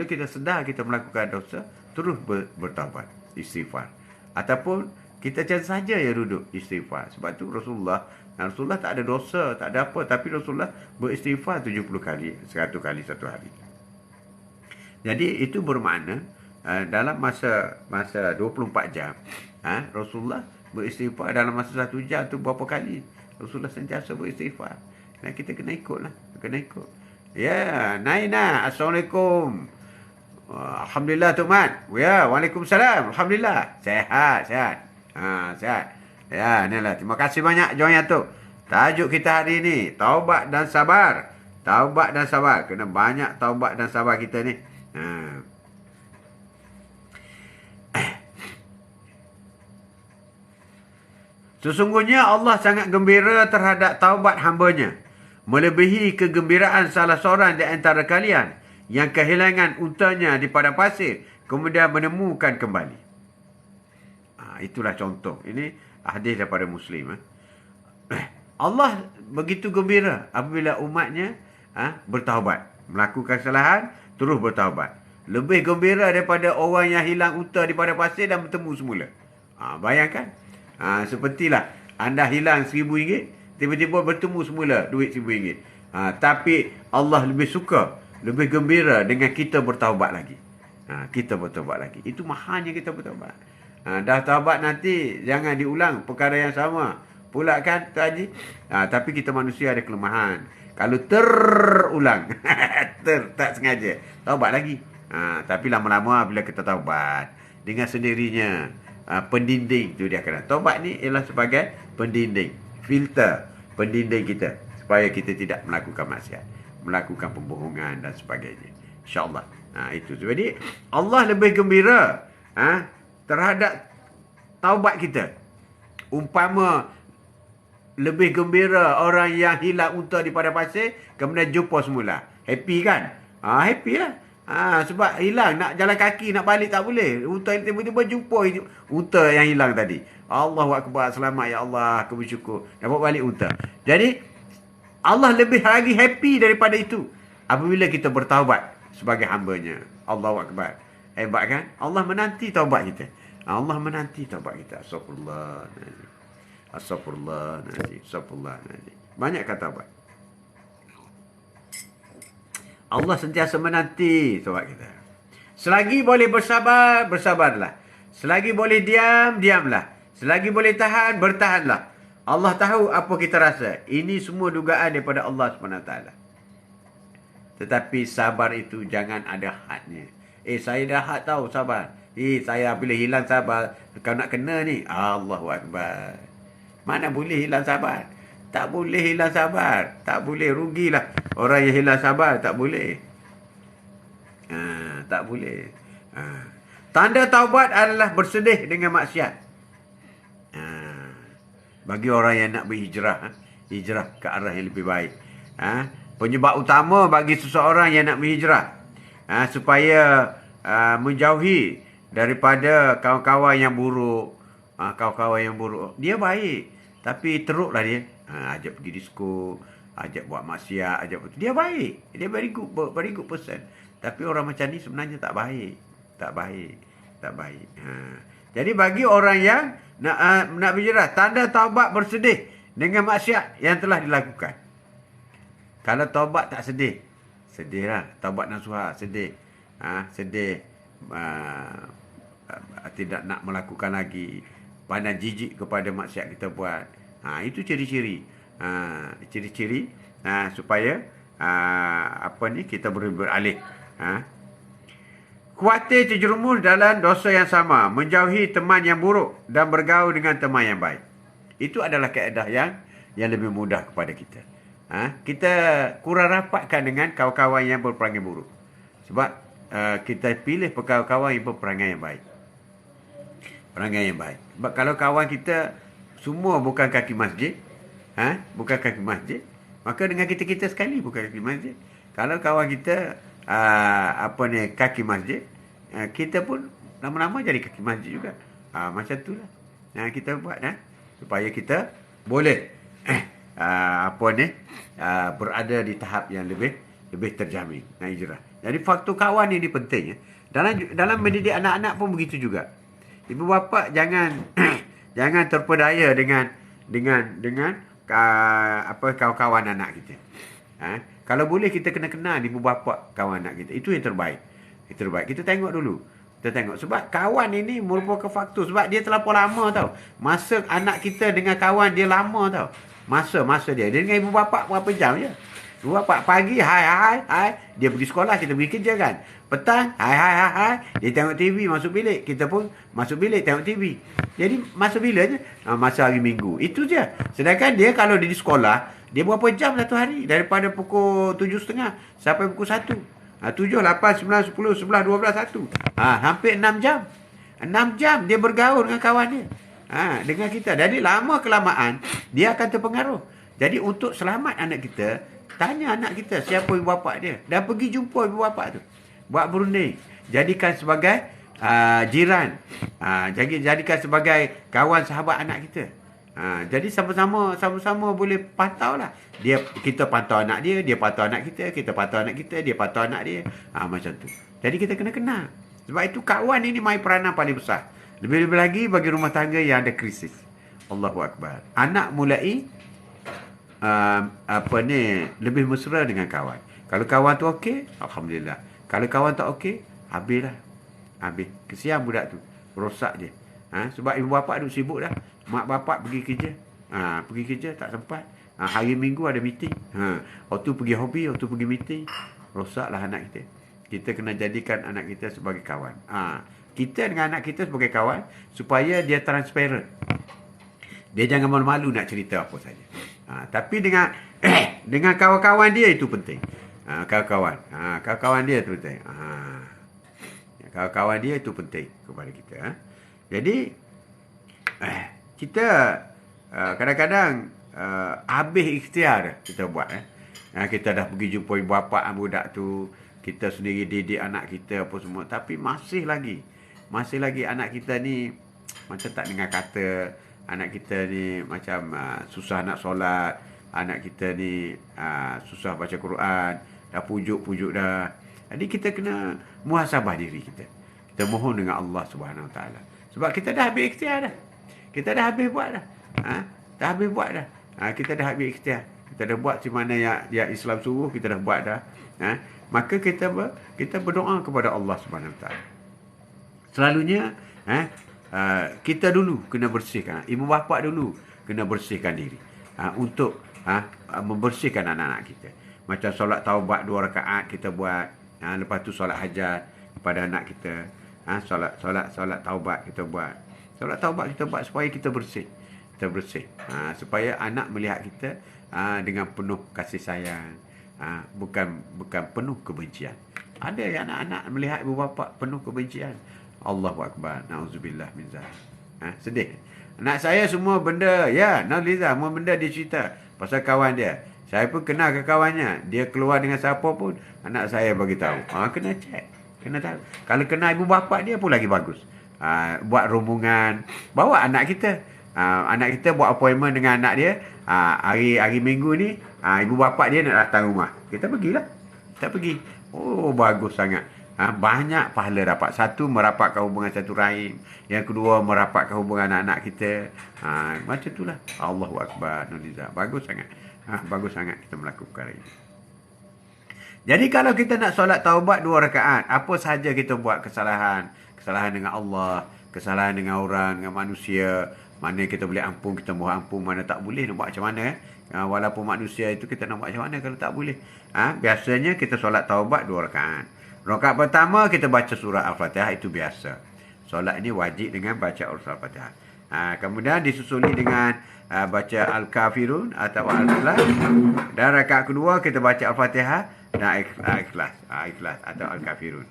kita sedar kita melakukan dosa, terus bertaubat, istighfar. Ataupun kita jangan saja ya duduk istighfar. Sebab itu Rasulullah tak ada dosa, tak ada apa. Tapi Rasulullah beristighfar 70 kali, 100 kali satu hari. Jadi itu bermakna dalam masa 24 jam, Rasulullah beristighfar dalam masa 1 jam tu berapa kali. Rasulullah sentiasa beristighfar. Dan kita kena ikutlah. Kena ikut. Ya, Naina, Assalamualaikum. Alhamdulillah Tok Mat. Ya, Waalaikumsalam. Alhamdulillah. Sehat, sehat. Sehat. Ya, inilah. Terima kasih banyak Joya tu. Tajuk kita hari ini, taubat dan sabar. Taubat dan sabar. Kena banyak taubat dan sabar kita ni. Sesungguhnya Allah sangat gembira terhadap taubat hamba-Nya, melebihi kegembiraan salah seorang di antara kalian yang kehilangan untanya di padang pasir, kemudian menemukan kembali. Itulah contoh. Ini hadis daripada Muslim. Allah begitu gembira apabila umatnya bertaubat, melakukan kesalahan, terus bertaubat. Lebih gembira daripada orang yang hilang unta di padang pasir dan bertemu semula. Bayangkan. Sepertilah anda hilang RM1,000, tiba-tiba bertemu semula duit RM1,000. Tapi Allah lebih suka, lebih gembira dengan kita bertaubat lagi. Kita bertaubat lagi. Itu mahalnya kita bertaubat. Dah taubat nanti jangan diulang perkara yang sama. Pula kan Tuan Haji? Tapi kita manusia ada kelemahan. Kalau terulang, tak sengaja, taubat lagi. Tapi lama-lama bila kita taubat, dengan sendirinya, pendinding tu dia akan. Taubat ni ialah sebagai pendinding, filter pendinding kita supaya kita tidak melakukan maksiat, melakukan pembohongan dan sebagainya. InsyaAllah. Itu. Jadi Allah lebih gembira terhadap taubat kita. Umpama lebih gembira orang yang hilang unta di padang pasir kemudian jumpa semula. Happy kan? Happy lah. Sebab hilang, nak jalan kaki, nak balik tak boleh. Unta tiba-tiba jumpa unta yang hilang tadi. Allahu Akbar, selamat ya Allah, aku bersyukur dapat balik unta. Jadi Allah lebih lagi happy daripada itu apabila kita bertaubat sebagai hamba-Nya. Allahu Akbar. Hebat kan? Allah menanti taubat kita. Allah menanti taubat kita. Astagfirullah. Astagfirullah. Astagfirullah. Banyak kata taubat. Allah sentiasa menanti taubat kita. Selagi boleh bersabar, bersabarlah. Selagi boleh diam, diamlah. Selagi boleh tahan, bertahanlah. Allah tahu apa kita rasa. Ini semua dugaan daripada Allah SWT. Tetapi sabar itu jangan ada hadnya. Saya dah had tahu sabar. Saya bila hilang sabar, kau nak kena ni. Allahu Akbar. Mana boleh hilang sabar? Tak boleh hilang sabar. Tak boleh, rugilah. Orang yang hilang sabar, tak boleh. Tak boleh. Tanda taubat adalah bersedih dengan maksiat. Bagi orang yang nak berhijrah, hijrah ke arah yang lebih baik. Penyebab utama bagi seseorang yang nak berhijrah, supaya menjauhi daripada kawan-kawan yang buruk. Kawan-kawan yang buruk, dia baik, tapi teruklah dia. Ajak pergi disko, ajak buat maksiat, dia baik. Dia very good person. Tapi orang macam ni sebenarnya tak baik. Tak baik. Tak baik. Jadi bagi orang yang nak berhijrah, tanda taubat bersedih dengan maksiat yang telah dilakukan. Kalau taubat tak sedih, sedihlah. Taubat nasuha, sedih. Sedih. Tidak nak melakukan lagi. Pandang jijik kepada maksiat kita buat. Itu ciri-ciri. Ciri-ciri supaya kita beralih. Khawatir terjerumus dalam dosa yang sama, menjauhi teman yang buruk dan bergaul dengan teman yang baik. Itu adalah kaedah yang lebih mudah kepada kita. Kita kurang rapatkan dengan kawan-kawan yang berperangai buruk. Sebab kita pilih kawan-kawan yang berperangai yang baik. Perangai yang baik. Sebab kalau kawan kita semua bukan kaki masjid, bukan kaki masjid, maka dengan kita sekali bukan kaki masjid. Kalau kawan kita kaki masjid, kita pun lama-lama jadi kaki masjid juga. Macam itulah. Kita buat supaya kita boleh berada di tahap yang lebih terjamin hijrah. Jadi faktor kawan ini penting. Dalam mendidik anak-anak pun begitu juga. Ibu bapa jangan jangan terpedaya dengan kawan-kawan anak kita. Kalau boleh kita kena kenal ibu bapa kawan anak kita. Itu yang terbaik. Itu terbaik. Kita tengok dulu. Kita tengok sebab kawan ini merupakan faktor, sebab dia terlalu lama tau. Masa anak kita dengan kawan dia lama tau. Masa dia dengan ibu bapa berapa jam je. Pagi, hai. Dia pergi sekolah, kita pergi kerja kan. Petang, hai. Dia tengok TV, masuk bilik. Kita pun masuk bilik, tengok TV. Jadi, masa bila je? Masa hari Minggu. Itu je. Sedangkan dia kalau dia di sekolah, dia berapa jam satu hari? Daripada pukul 7.30 sampai pukul 1. 7, 8, 9, 10, 11, 12, 1. Hampir 6 jam. 6 jam dia bergaul dengan kawan dia. Dengan kita. Jadi lama kelamaan, dia akan terpengaruh. Jadi untuk selamat anak kita, tanya anak kita siapa ibu bapa dia. Dan pergi jumpa ibu bapa tu. Buat berunding. Jadikan sebagai jiran. Jadikan sebagai kawan sahabat anak kita. Jadi sama-sama boleh pantau lah. Kita pantau anak dia pantau anak kita pantau anak kita, dia pantau anak dia. Macam tu. Jadi kita kena kenal. Sebab itu kawan ini main peranan paling besar. Lebih-lebih lagi bagi rumah tangga yang ada krisis. Allahu Akbar. Anak mulai lebih mesra dengan kawan. Kalau kawan tu okey, alhamdulillah. Kalau kawan tak okey, habislah. Habis. Kesian budak tu. Rosak je. Sebab ibu bapa duk sibuk dah. Mak bapak pergi kerja. Pergi kerja tak sempat. Hari Minggu ada meeting. Waktu pergi hobi, waktu pergi meeting. Rosaklah anak kita. Kita kena jadikan anak kita sebagai kawan. Kita dengan anak kita sebagai kawan supaya dia transparent. Dia jangan malu-malu nak cerita apa saja. Tapi dengan dengan kawan-kawan dia itu penting. Kawan-kawan dia itu penting. Kawan-kawan dia itu penting kepada kita. Jadi kita kadang-kadang habis ikhtiar kita buat. Kita dah pergi jumpa ibu bapa budak tu. Kita sendiri didik anak kita apa semua. Tapi masih lagi anak kita ni macam tak dengar kata. Anak kita ni macam susah nak solat. Anak kita ni susah baca Quran. Dah pujuk dah. Jadi kita kena muhasabah diri kita. Kita mohon dengan Allah Subhanahu Wa Taala. Sebab kita dah habis ikhtiar dah. Kita dah habis buat dah. Kita dah habis ikhtiar. Kita dah buat macam mana yang Islam suruh. Kita dah buat dah. Maka kita berdoa kepada Allah Subhanahu Wa Taala. Selalunya kita dulu kena bersihkan. Ibu bapa dulu kena bersihkan diri. Untuk membersihkan anak-anak kita. Macam solat taubat 2 rakaat kita buat. Lepas tu solat hajat kepada anak kita. Solat taubat kita buat. Solat taubat kita buat supaya kita bersih. Supaya anak melihat kita dengan penuh kasih sayang. Bukan penuh kebencian. Ada yang anak-anak melihat ibu bapa penuh kebencian. Allahu Akbar. Na'udzubillah min zalik. Sedih. Anak saya semua benda, Naliza, semua benda dia cerita pasal kawan dia. Saya pun kenal ke kawannya. Dia keluar dengan siapa pun, anak saya bagi tahu. Kena check. Kena tahu. Kalau kenal ibu bapa dia pun lagi bagus. Buat rombongan. Bawa anak kita. Anak kita buat appointment dengan anak dia. Hari Minggu ni, ibu bapa dia nak datang rumah. Kita pergilah. Kita pergi. Oh, bagus sangat. Banyak pahala dapat. Satu, merapatkan hubungan satu rahim. Yang kedua, merapatkan hubungan anak-anak kita. Macam itulah. Allahu Akbar. Naliza. Bagus sangat. Bagus sangat kita melakukan perkara ini. Jadi kalau kita nak solat taubat 2 rakaat, apa sahaja kita buat kesalahan. Kesalahan dengan Allah, kesalahan dengan orang, dengan manusia. Mana kita boleh ampun, kita mohon ampun. Mana tak boleh, nak buat macam mana. Walaupun manusia itu kita nak buat macam mana kalau tak boleh. Biasanya kita solat taubat 2 rakaat. Rakaat pertama kita baca surah Al-Fatihah, itu biasa. Solat ini wajib dengan baca surah Al-Fatihah. Kemudian disusuli dengan baca Al-Kafirun atau Al-Ikhlas. Dan rakaat kedua kita baca Al-Fatihah dan Ikhlas atau Al-Kafirun.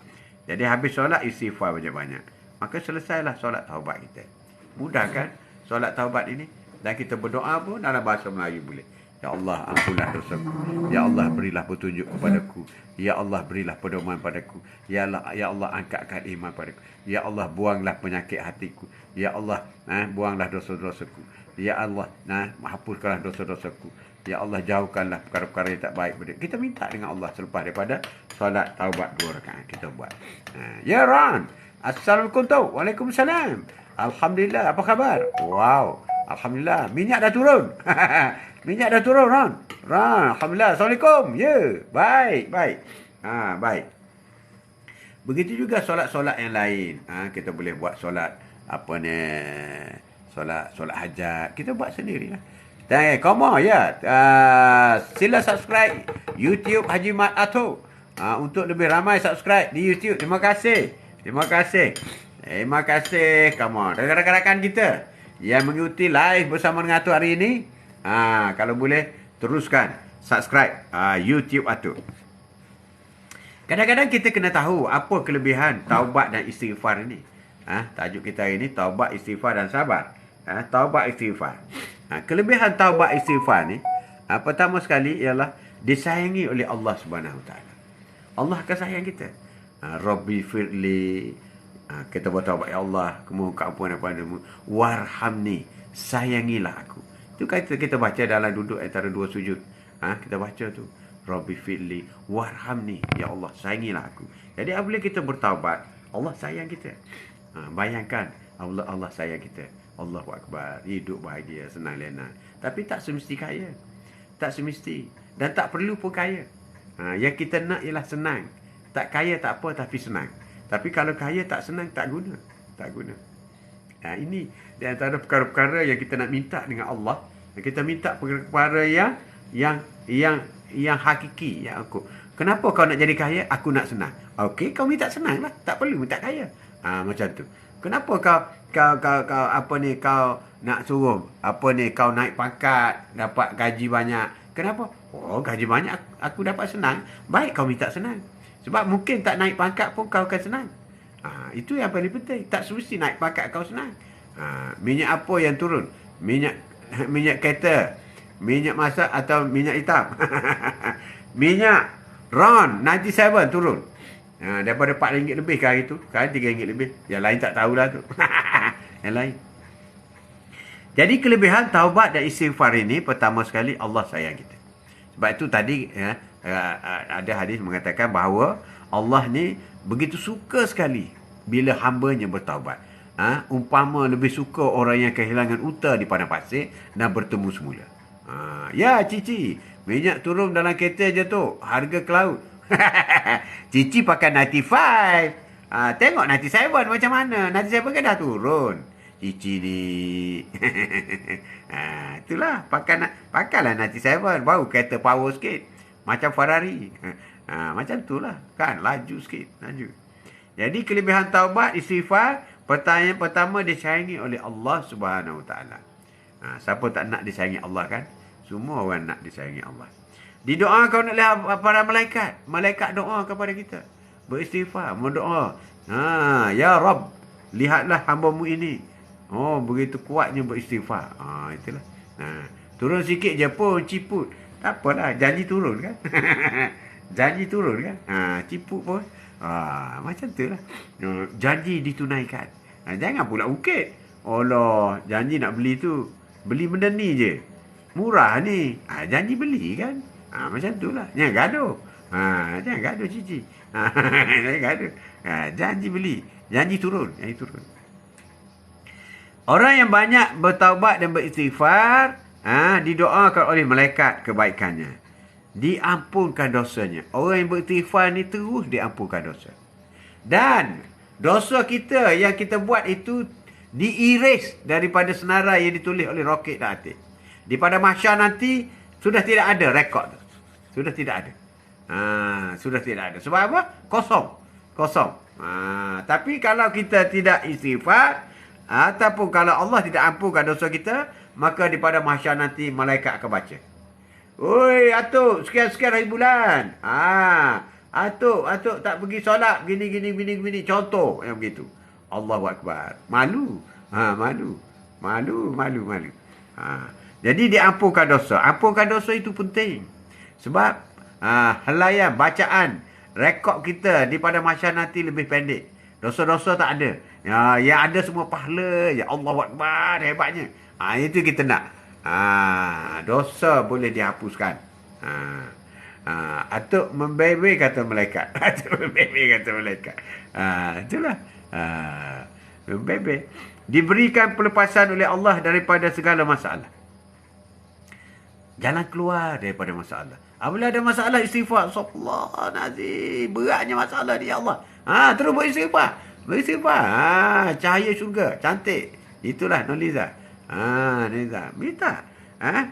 Jadi habis solat istighfar banyak-banyak. Maka selesailah solat taubat kita. Mudah kan solat taubat ini? Dan kita berdoa pun dalam bahasa Melayu boleh. Ya Allah, ampunlah dosaku. Ya Allah, berilah petunjuk kepadaku. Ya Allah, berilah pedoman padaku. Ya Allah, angkatkan iman padaku. Ya Allah, buanglah penyakit hatiku. Ya Allah, buanglah dosa-dosaku. Ya Allah, hapuskanlah dosa-dosaku. Ya Allah, jauhkanlah perkara-perkara yang tak baik. Kita minta dengan Allah selepas daripada solat taubat 2 rakaat kita buat. Ya Ran, Assalamualaikum. Waalaikumsalam. Alhamdulillah, apa khabar? Wow, alhamdulillah. Minyak dah turun. Minyak dah turun, Ron. Alhamdulillah. Assalamualaikum. Ya, baik. Baik. Begitu juga solat-solat yang lain. Kita boleh buat solat solat hajat. Kita buat sendirilah. Come on, ya. Sila subscribe YouTube Haji Mat Ato. Untuk lebih ramai subscribe di YouTube. Terima kasih. Terima kasih. Terima kasih. Come on. Rakan-rakan kita yang mengikuti live bersama dengan Ato hari ini. Kalau boleh, teruskan subscribe YouTube Ato. Kadang-kadang kita kena tahu apa kelebihan taubat dan istighfar ini. Tajuk kita ini taubat, istighfar dan sabar. Taubat, istighfar. Kelebihan taubat istighfar ni, pertama sekali ialah disayangi oleh Allah Subhanahu Wa Taala. Allah akan sayang kita. Rabbi firli, kita bertaubat, ya Allah, kemohon keampunan padamu. Warhamni, sayangilah aku. Itu kita baca dalam duduk antara dua sujud. Kita baca tu. Rabbi firli, warhamni, ya Allah, sayangilah aku. Jadi apabila kita bertaubat, Allah sayang kita. Bayangkan Allah sayang kita. Allahu Akbar. Hidup bahagia, senang lena. Tapi tak semesti kaya. Tak semesti. Dan tak perlu pun kaya. Yang kita nak ialah senang. Tak kaya tak apa, tapi senang. Tapi kalau kaya tak senang, tak guna. Tak guna. Ini di antara perkara-perkara yang kita nak minta dengan Allah. Kita minta perkara yang hakiki. Yang aku. Kenapa kau nak jadi kaya? Aku nak senang. Okey, kau minta senang lah. Tak perlu minta kaya. Macam tu. Kenapa kau nak suruh kau naik pangkat, dapat gaji banyak? Kenapa? Gaji banyak aku dapat senang. Baik kau minta senang. Sebab mungkin tak naik pangkat pun kau akan senang. Itu yang paling penting. Tak semesti naik pangkat kau senang. Minyak apa yang turun? Minyak kereta, minyak masak atau minyak hitam? Minyak RON 97 turun. Daripada RM4 lebih ke hari tu. Kan RM3 lebih. Yang lain tak tahulah tu. Yang lain. Jadi kelebihan taubat dan istighfar ini, pertama sekali Allah sayang kita. Sebab itu tadi ada hadis mengatakan bahawa Allah ni begitu suka sekali bila hambanya bertaubat. Umpama lebih suka orang yang kehilangan unta di padang pasir dan bertemu semula. Ya Cici, minyak turun dalam kereta je tu. Harga ke laut. Cici pakai 95. Tengok 97 macam mana. 97 kan dah turun. Cici ni. Itulah. Pakailah 97. Baru kereta power sikit. Macam Ferrari. Macam itulah. Kan laju sikit. Laju. Jadi kelebihan taubat, istighfar. Pertanyaan pertama, disayangi oleh Allah Subhanahu Wa Taala. Siapa tak nak disayangi Allah kan? Semua orang nak disayangi Allah. Didoakan oleh para malaikat. Malaikat doa kepada kita. Beristighfar, berdoa. Ya Rabb, lihatlah hamba-Mu ini. Begitu kuatnya beristighfar. Itulah. Turun sikit je pun ciput. Tak apalah, janji turun kan. Janji turun kan. Ciput pun. Macam itulah. Janji ditunaikan. Jangan pula ukit. Allah, janji nak beli tu. Beli benda ni je. Murah ni. Janji beli kan. Macam tu lah. Jangan gaduh. Jangan gaduh Cici. Jangan gaduh. Janji beli. Janji turun. Janji turun. Orang yang banyak bertaubat dan beristighfar, didoakan oleh malaikat kebaikannya. Diampunkan dosanya. Orang yang beristighfar ni terus diampunkan dosa. Dan dosa kita yang kita buat itu di-erase daripada senarai yang ditulis oleh roket dan atik. Di pada mahsyar nanti sudah tidak ada rekod. Sudah tidak ada. Sudah tidak ada. Sebab apa? Kosong. Tapi kalau kita tidak istighfar, ataupun kalau Allah tidak ampunkan dosa kita, maka di pada mahsyar nanti malaikat akan baca. Oi, Atuk, sekian-sekian hari bulan. Atuk tak pergi solat gini. Contoh yang begitu. Allahu Akbar. Malu. Malu. Jadi diampunkan dosa. Ampunkan dosa itu penting. Sebab helaian, bacaan, rekod kita di pada mahsyar nanti lebih pendek. Dosa-dosa tak ada. Yang ada semua pahala. Ya Allahu Akbar, hebatnya. Itu kita nak. Dosa boleh dihapuskan. Atuk membebe kata malaikat. Itulah. Membebe. Diberikan pelepasan oleh Allah daripada segala masalah. Jalan keluar daripada masalah. Apabila ada masalah, istighfar. Astagfirullahaladzim. Beratnya masalah ni, ya Allah. Terus beristighfar. Cahaya syurga. Cantik. Itulah Noliza. Noliza. Minta.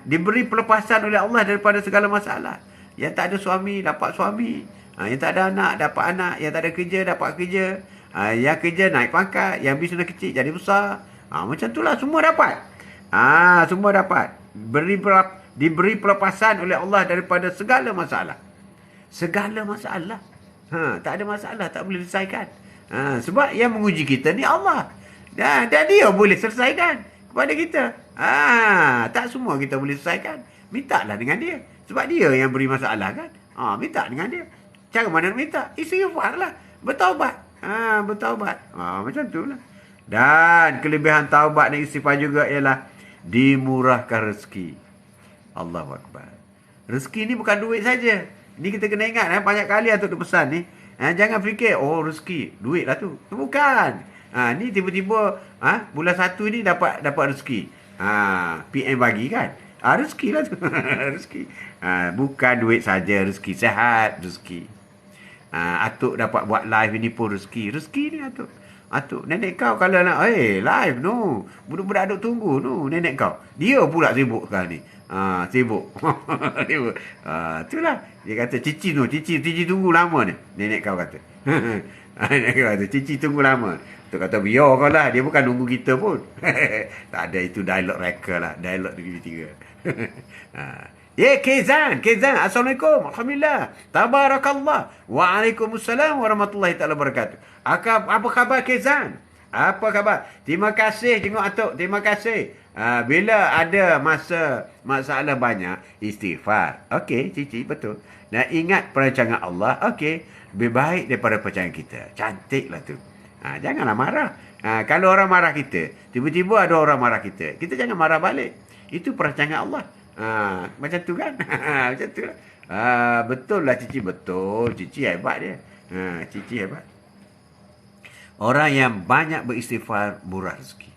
Diberi pelepasan oleh Allah daripada segala masalah. Yang tak ada suami, dapat suami. Yang tak ada anak, dapat anak. Yang tak ada kerja, dapat kerja. Yang kerja, naik pangkat. Yang bisnes kecil, jadi besar. Macam itulah, semua dapat. Semua dapat. Diberi pelepasan oleh Allah daripada segala masalah. Segala masalah. Tak ada masalah, tak boleh selesaikan. Sebab yang menguji kita ni Allah. Dan dia boleh selesaikan kepada kita. Tak semua kita boleh selesaikan. Mintalah dengan dia. Sebab dia yang beri masalah kan. Minta dengan dia. Cara mana nak minta? Istighfar lah. Bertaubat. Bertaubat. Macam tu lah. Dan kelebihan taubat dan istighfar juga ialah dimurahkan rezeki. Allahu Akbar. Rezeki ni bukan duit saja. Ni kita kena ingat. Banyak kali Atuk pesan ni. Jangan fikir, rezeki. Duit lah tu. Bukan. Ni tiba-tiba bulan 1 ni dapat rezeki. PM bagi kan. Rezeki lah tu. Rezeki. Bukan duit saja, rezeki. Sehat, rezeki. Atuk dapat buat live ini pun rezeki. Rezeki ni Atuk, nenek kau kalau nak, live no. Budak-budak Atuk tunggu no, nenek kau. Dia pula sibuk sekarang ni. Sibuk. Sibuk. Itulah. Dia kata, cici tunggu lama ni. Nenek kau kata. Nenek kau kata, cici tunggu lama. Tu kata, biar kau lah. Dia bukan nunggu kita pun. Tak ada, itu dialog reka lah. Dialog TV3. Kezan. Assalamualaikum. Alhamdulillah. Tabarakallah. Waalaikumsalam warahmatullahi ta'ala wabarakatuh. Apa khabar Kezan? Apa khabar? Terima kasih tengok Atuk. Terima kasih. Bila ada masalah banyak, istighfar. Okey, cici, betul. Dan ingat perancangan Allah. Okey, lebih baik daripada perancangan kita. Cantiklah tu. Janganlah marah. Kalau orang marah kita, tiba-tiba ada orang marah kita, kita jangan marah balik. Itu perancangan Allah. Macam tu kan? Macam tu lah. Betul lah cici, betul. Cici hebat dia. Cici hebat. Orang yang banyak beristighfar, murah rezeki.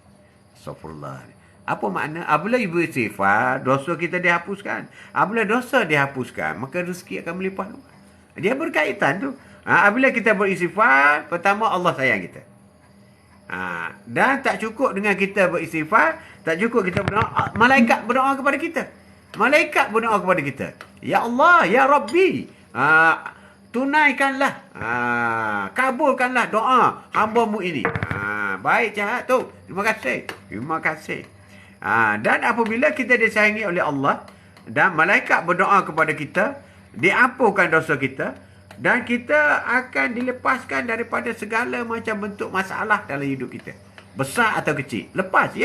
Astagfirullah. Apa makna? Apabila ibu istighfar, dosa kita dihapuskan. Apabila dosa dihapuskan, maka rezeki akan melimpah. Dia berkaitan tu. Apabila kita beristighfar, pertama Allah sayang kita. Dan tak cukup dengan kita beristighfar, tak cukup kita berdoa, malaikat berdoa kepada kita. Malaikat berdoa kepada kita. Ya Allah, Ya Rabbi, tunaikanlah, kabulkanlah doa hamba-Mu ini. Baik jahat tu. Terima kasih. Terima kasih. Dan apabila kita disayangi oleh Allah dan malaikat berdoa kepada kita, diampunkan dosa kita dan kita akan dilepaskan daripada segala macam bentuk masalah dalam hidup kita. Besar atau kecil. Lepas.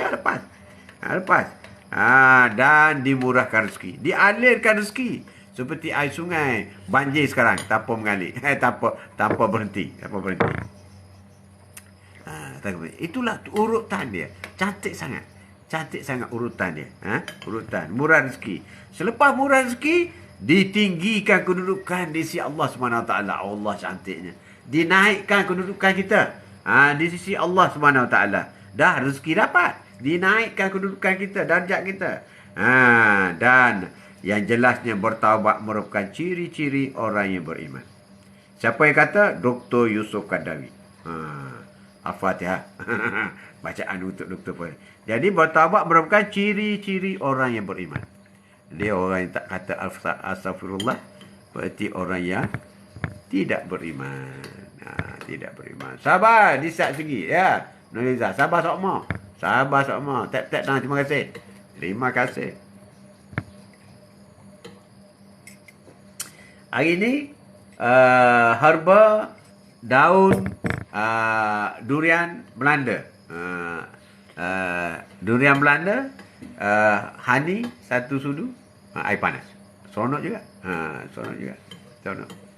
Lepas. Dan dimurahkan rezeki. Dialirkan rezeki. Seperti air sungai. Banjir sekarang. Tanpa mengalir. Tanpa berhenti. Itulah urutan dia. Cantik sangat urutan dia. Urutan. Murah rezeki. Selepas murah rezeki, ditinggikan kedudukan di sisi Allah SWT. Allah cantiknya. Dinaikkan kedudukan kita. Di sisi Allah SWT. Dah rezeki dapat. Dinaikkan kedudukan kita, darjat kita. Dan yang jelasnya bertaubat merupakan ciri-ciri orang yang beriman. Siapa yang kata? Dr. Yusuf Kadawi. Al-Fatihah. Bacaan untuk Dr. Pun. Jadi bertaubat merupakan ciri-ciri orang yang beriman. Dia orang yang tak kata astagfirullah, berarti orang yang tidak beriman. Tidak beriman. Sabar di saat segi ya. Nuriza, sabar sokmo. Tap dah, terima kasih. Terima kasih. Hari ini herba daun durian Belanda. Durian Belanda, honey satu sudu, air panas. Seronok juga. Seronok.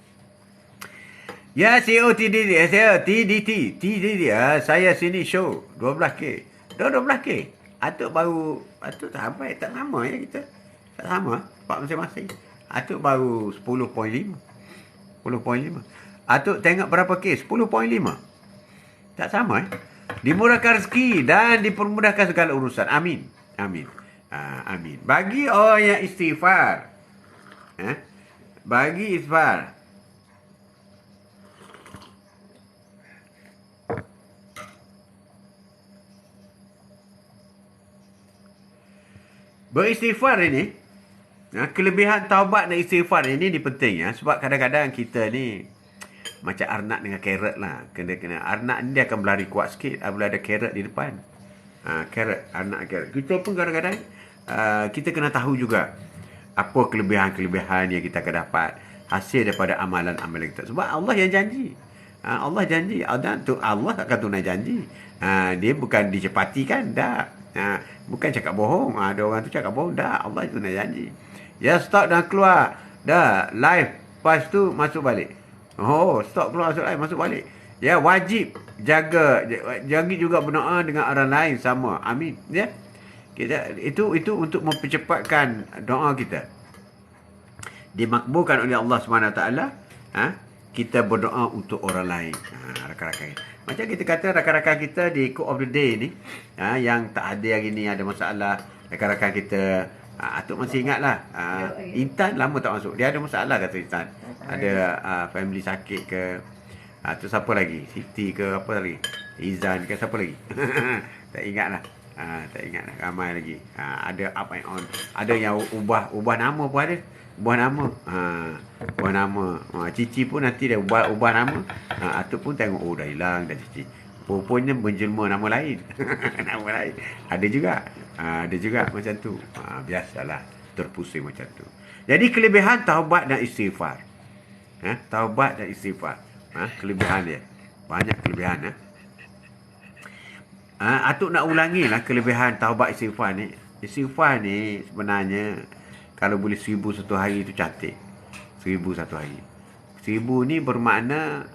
Ya, CEO TDT, saya TDT. Saya sini show 12K. 12K. Atuk tak sama ya kita. Tak sama, pak masing-masing. Atuk baru 10.5. Atuk tengok berapa K? 10.5. Tak sama Dimurahkan rezeki dan dipermudahkan segala urusan. Amin. Bagi orang yang istighfar. Bagi istighfar. Beristighfar ini, kelebihan taubat dan istighfar ini penting ya. Sebab kadang-kadang kita ni macam arnab dengan carrot lah. Kena arnab ni dia akan berlari kuat sikit apabila ada carrot di depan. Carrot, arnab carrot. Kita pun kadang-kadang kita kena tahu juga apa kelebihan-kelebihan yang kita akan dapat hasil daripada amalan-amalan kita. Sebab Allah yang janji. Allah janji. Allah akan tunai janji. Dia bukan dicepati kan? Tak. Bukan cakap bohong. Ada orang tu cakap bohong. Tak. Allah tunai janji. Ya, stop dan keluar. Dah, live. Lepas tu masuk balik. Oh, stop keluar, masuk live, masuk balik. Ya, wajib jaga juga berdoa dengan orang lain sama. Amin. Ya. Itu untuk mempercepatkan doa kita. Dimakbulkan oleh Allah SWT. Kita berdoa untuk orang lain. Rakan-rakan. Macam kita kata rakan-rakan kita di Quote of the Day ni, yang tak ada hari ni, ada masalah. Rakan-rakan kita, Atuk masih ingat lah. Intan lama tak masuk. Dia ada masalah kata Intan. Ada family sakit ke. Tu siapa lagi? Siti ke apa lagi? Izan ke siapa lagi? Tak ingat lah. Tak ingat lah. Ramai lagi. Ada up and on. Ada yang ubah nama pun ada. Ubah nama. Ubah nama. Cici pun nanti dia ubah nama. Atuk pun tengok, oh dah hilang dah Cici. Rupanya menjelma nama lain. Nama lain. Ada juga. Ada juga macam tu. Biasalah. Terpusing macam tu. Jadi kelebihan taubat dan istighfar. Taubat dan istighfar. Kelebihan dia. Banyak kelebihan. Atuk nak ulangi lah kelebihan taubat istighfar ni. Istighfar ni sebenarnya kalau boleh 1000 satu hari itu cantik. 1000 satu hari. 1000 ni bermakna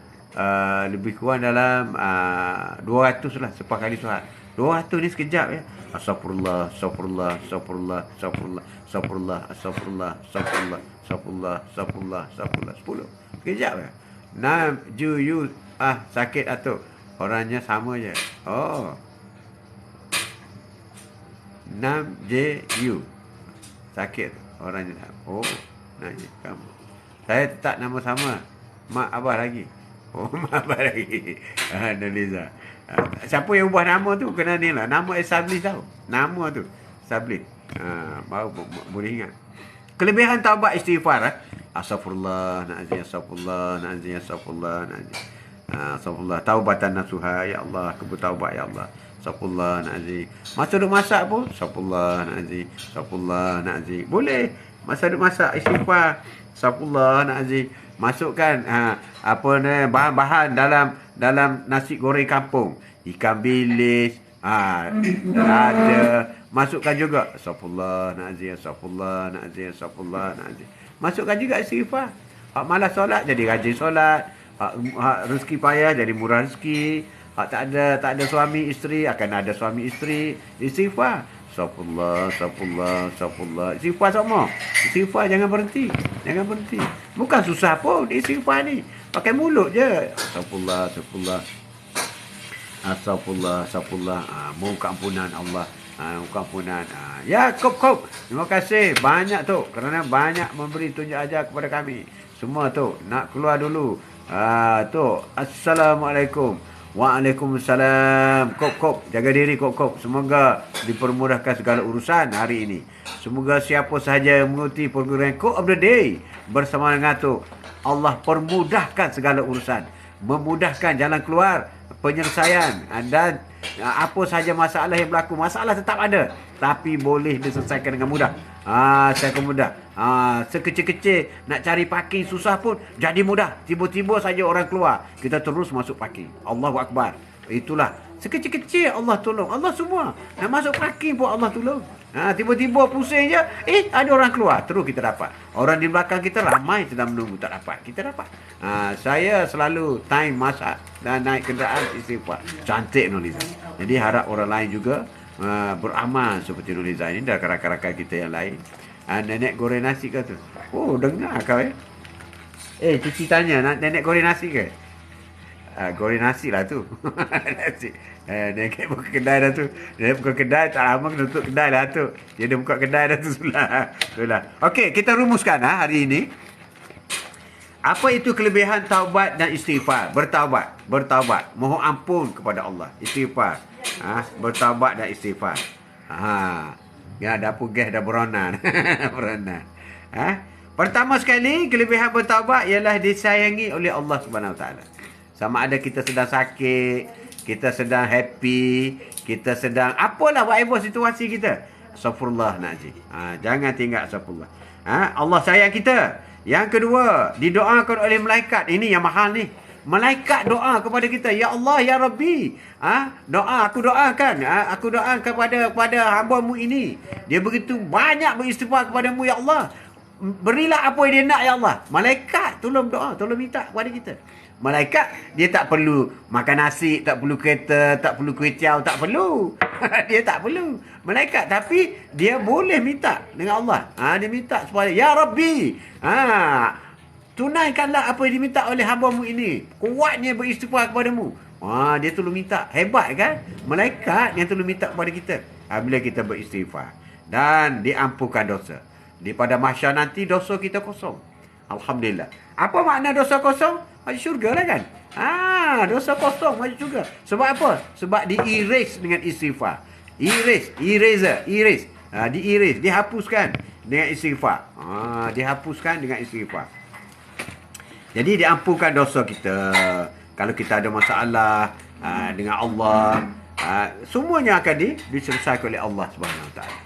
lebih kurang dalam 200 lah sepah kali surat. 200 ni sekejap ya. Astagfirullah, astagfirullah, astagfirullah, astagfirullah, astagfirullah, astagfirullah, astagfirullah, astagfirullah, astagfirullah, astagfirullah. 10. Sekejap ya. 6 ju sakit Atuk. Orangnya sama je. Oh. 6 J U. Sakit orangnya sama. Oh, nanya kamu. Saya tak nama sama. Mak Abah lagi. Oh, Mak Abah lagi. Naliza. Siapa yang ubah nama tu kena ni lah. Nama establish tau. Nama tu establish. Baru boleh ingat. Kelebihan taubat istighfar. Astagfirullah, na'azim, astagfirullah, na'azim, astagfirullah, na'azim. Astagfirullah. Taubatan nasuha. Ya Allah, aku bertaubat ya Allah. Astagfirullah, na'azim. Masa duduk masak pun. Astagfirullah, na'azim. Astagfirullah, na'azim. Boleh. Masa duduk masak istighfar. Astagfirullah, na'azim. Masukkan bahan-bahan dalam nasi goreng kampung. Ikan bilis, ada. Masukkan juga astagfirullah na'azim, astagfirullah na'azim, astagfirullah na'azim. Masukkan juga istighfar. Hak malas solat jadi rajin solat. Hak rezeki payah jadi murah rezeki. Hak tak ada suami isteri akan ada suami isteri. Istighfar. Astagfirullah, astagfirullah, astagfirullah. Istighfar semua. Istighfar jangan berhenti. Jangan berhenti. Bukan susah pun istighfar ni. Pakai mulut je. Astagfirullah, astagfirullah. Astagfirullah, astagfirullah. Mohon keampunan Allah. Mohon keampunan. Ya, kop. Terima kasih banyak tu. Kerana banyak memberi tunjuk ajar kepada kami. Semua tu. Nak keluar dulu. Tu. Assalamualaikum. Waalaikumsalam. Kop. Jaga diri kop. Semoga dipermudahkan segala urusan hari ini. Semoga siapa sahaja yang mengikuti program Quote of the Day bersama dengan tu, Allah permudahkan segala urusan. Memudahkan jalan keluar, penyelesaian. Dan apa sahaja masalah yang berlaku, masalah tetap ada. Tapi boleh diselesaikan dengan mudah. Saya akan mudah. Sekecil-kecil nak cari parking susah pun jadi mudah. Tiba-tiba saja orang keluar, kita terus masuk parking. Allahu Akbar. Itulah sekecil-kecil Allah tolong. Allah semua. Nak masuk parking pun Allah tolong. Tiba-tiba pusing je, ada orang keluar, terus kita dapat. Orang di belakang kita ramai sedang menunggu, tak dapat. Kita dapat. Saya selalu time masak dan naik kenderaan istighfar. Cantik Nurliza. Jadi harap orang lain juga beramal seperti Nurliza ini dan rakan-rakan kita yang lain. Nenek goreng nasi ke tu? Oh, dengar kau ya. Cici tanya, nenek goreng nasi ke? Goreng nasi lah tu. Nasi. Nenek buka kedai dah tu. Nenek buka kedai, tak lama kena tutup kedai lah tu. Dia dah buka kedai dah tu sudah. Okey, kita rumuskan hari ini. Apa itu kelebihan taubat dan istighfar? Bertaubat. Mohon ampun kepada Allah. Istighfar. Bertaubat dan istighfar. Ya, dapur gas dah berona. Berona. Ha? Pertama sekali, kelebihan bertaubat ialah disayangi oleh Allah Subhanahu Wa Taala. Sama ada kita sedang sakit, kita sedang happy, kita sedang apalah whatever situasi kita. Astagfirullah nak Haji. Jangan tinggal astagfirullah. Allah sayang kita. Yang kedua, didoakan oleh malaikat. Ini yang mahal ni. Malaikat doa kepada kita, ya Allah, ya Rabbi. Aku doakan kepada hamba-Mu ini. Dia begitu banyak beristighfar kepadamu, ya Allah. Berilah apa yang dia nak, ya Allah. Malaikat tolong doa, tolong minta kepada kita. Malaikat, dia tak perlu makan nasi, tak perlu kereta, tak perlu kuih tiaw, tak perlu. Dia tak perlu. Malaikat, tapi dia boleh minta dengan Allah. Dia minta supaya, ya Rabbi. Tunaikanlah apa yang diminta oleh hamba-Mu ini. Kuatnya beristighfar kepadamu. Dia tolong minta. Hebat kan? Malaikat yang tolong minta kepada kita. Bila kita beristighfar. Dan diampunkan dosa. Di pada mahsyar nanti dosa kita kosong. Alhamdulillah. Apa makna dosa kosong? Masuk syurga lah kan? Dosa kosong masuk syurga. Sebab apa? Sebab di-erase dengan istighfar. Eraser. Di-erase. Dihapuskan dengan istighfar. Dihapuskan dengan istighfar. Jadi diampunkan dosa kita. Kalau kita ada masalah dengan Allah, semuanya akan diselesaikan oleh Allah Subhanahu Wa Taala.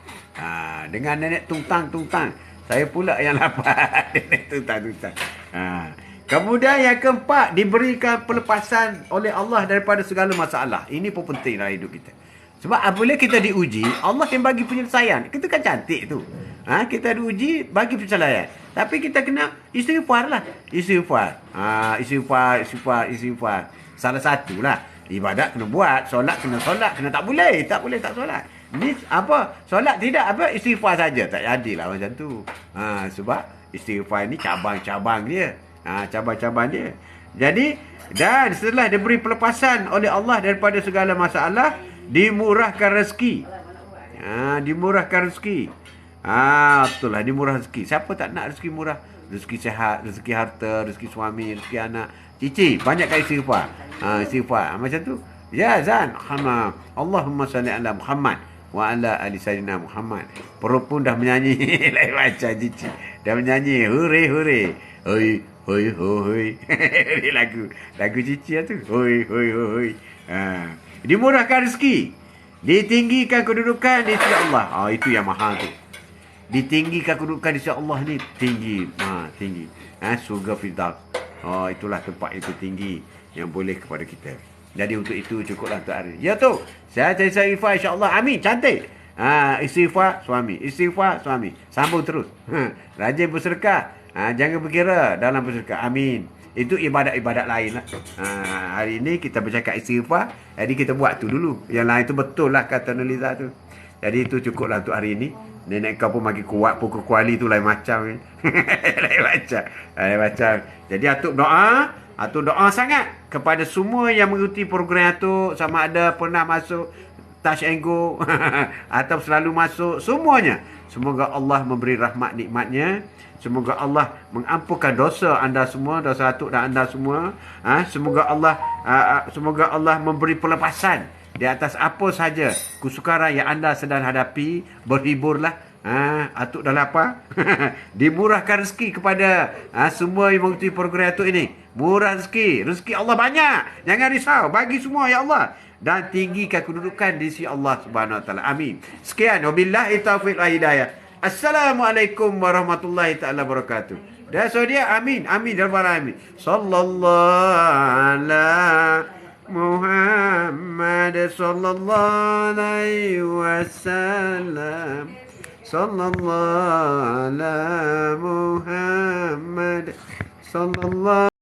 Dengan nenek tungtang. Saya pula yang lapar. Nenek tungtang. Kemudian yang keempat, diberikan pelepasan oleh Allah daripada segala masalah. Ini pun penting dalam hidup kita. Sebab apabila kita diuji, Allah yang bagi penyelesaian. Kita kan cantik tu. Kita diuji, bagi penyelesaian. Tapi kita kena istighfar lah. Istighfar. Salah satulah. Ibadat kena buat. Solat kena solat. Kena tak boleh tak solat. Ni apa? Solat tidak apa? Istighfar saja. Tak jadilah macam tu. Sebab istighfar ni cabang-cabang dia. Cabang-cabang dia. Jadi, dan setelah diberi pelepasan oleh Allah daripada segala masalah, dimurahkan rezeki. Dimurahkan rezeki. Betul lah, dimurah rezeki. Siapa tak nak rezeki murah? Rezeki sihat, rezeki harta, rezeki suami, rezeki anak. Cici, banyakkan istighfar. Istighfar. Macam tu. Ya Zan, Allahumma salli ala Muhammad wa ala ali sayyidina Muhammad. Perut pun dah menyanyi. Lain macam Cici. Dah menyanyi. Hore. Hoi. Lagu Cici lah tu. Hoi. Dimurahkan rezeki. Ditinggikan kedudukan di sisi Allah. Itu yang mahal tu. Ditinggikan kedudukan di sisi Allah ni tinggi. Tinggi. Surga Firdaus. Itulah tempat yang tertinggi yang boleh kepada kita. Jadi untuk itu cukuplah untuk hari. Ya tu. Saya cari istighfar insya-Allah. Amin. Cantik. Istighfar suami. Sambung terus. Rajin bersedekah. Jangan berkira dalam bersedekah. Amin. Itu ibadat-ibadat lain lah. Hari ini kita bercakap istighfar. Jadi kita buat tu dulu. Yang lain tu betul lah kata Nurliza tu. Jadi itu cukuplah untuk hari ini. Nenek kau pun makin kuat. Pukul kuali tu lain macam. Lain macam. Jadi Atuk doa sangat kepada semua yang mengikuti program Atuk. Sama ada pernah masuk Touch and Go. Atau selalu masuk. Semuanya. Semoga Allah memberi rahmat nikmatnya. Semoga Allah mengampunkan dosa anda semua, dosa Atuk dan anda semua. Semoga Allah memberi pelepasan di atas apa saja kesukaran yang anda sedang hadapi. Berhiburlah. Atuk dah lapar. Dimurahkan rezeki kepada semua yang mengikuti program Atuk ini. Murah rezeki. Rezeki Allah banyak. Jangan risau. Bagi semua ya Allah. Dan tinggikan kedudukan di sisi Allah Subhanahu Wa Taala. Amin. Sekian. Wabillahi taufiq wal hidayah. Assalamualaikum warahmatullahi taala wabarakatuh. Dan dia amin. Amin ya rabbal alamin. Sallallahu ala Muhammad sallallahu alaihi wasallam. Sallallahu ala Muhammad sallallahu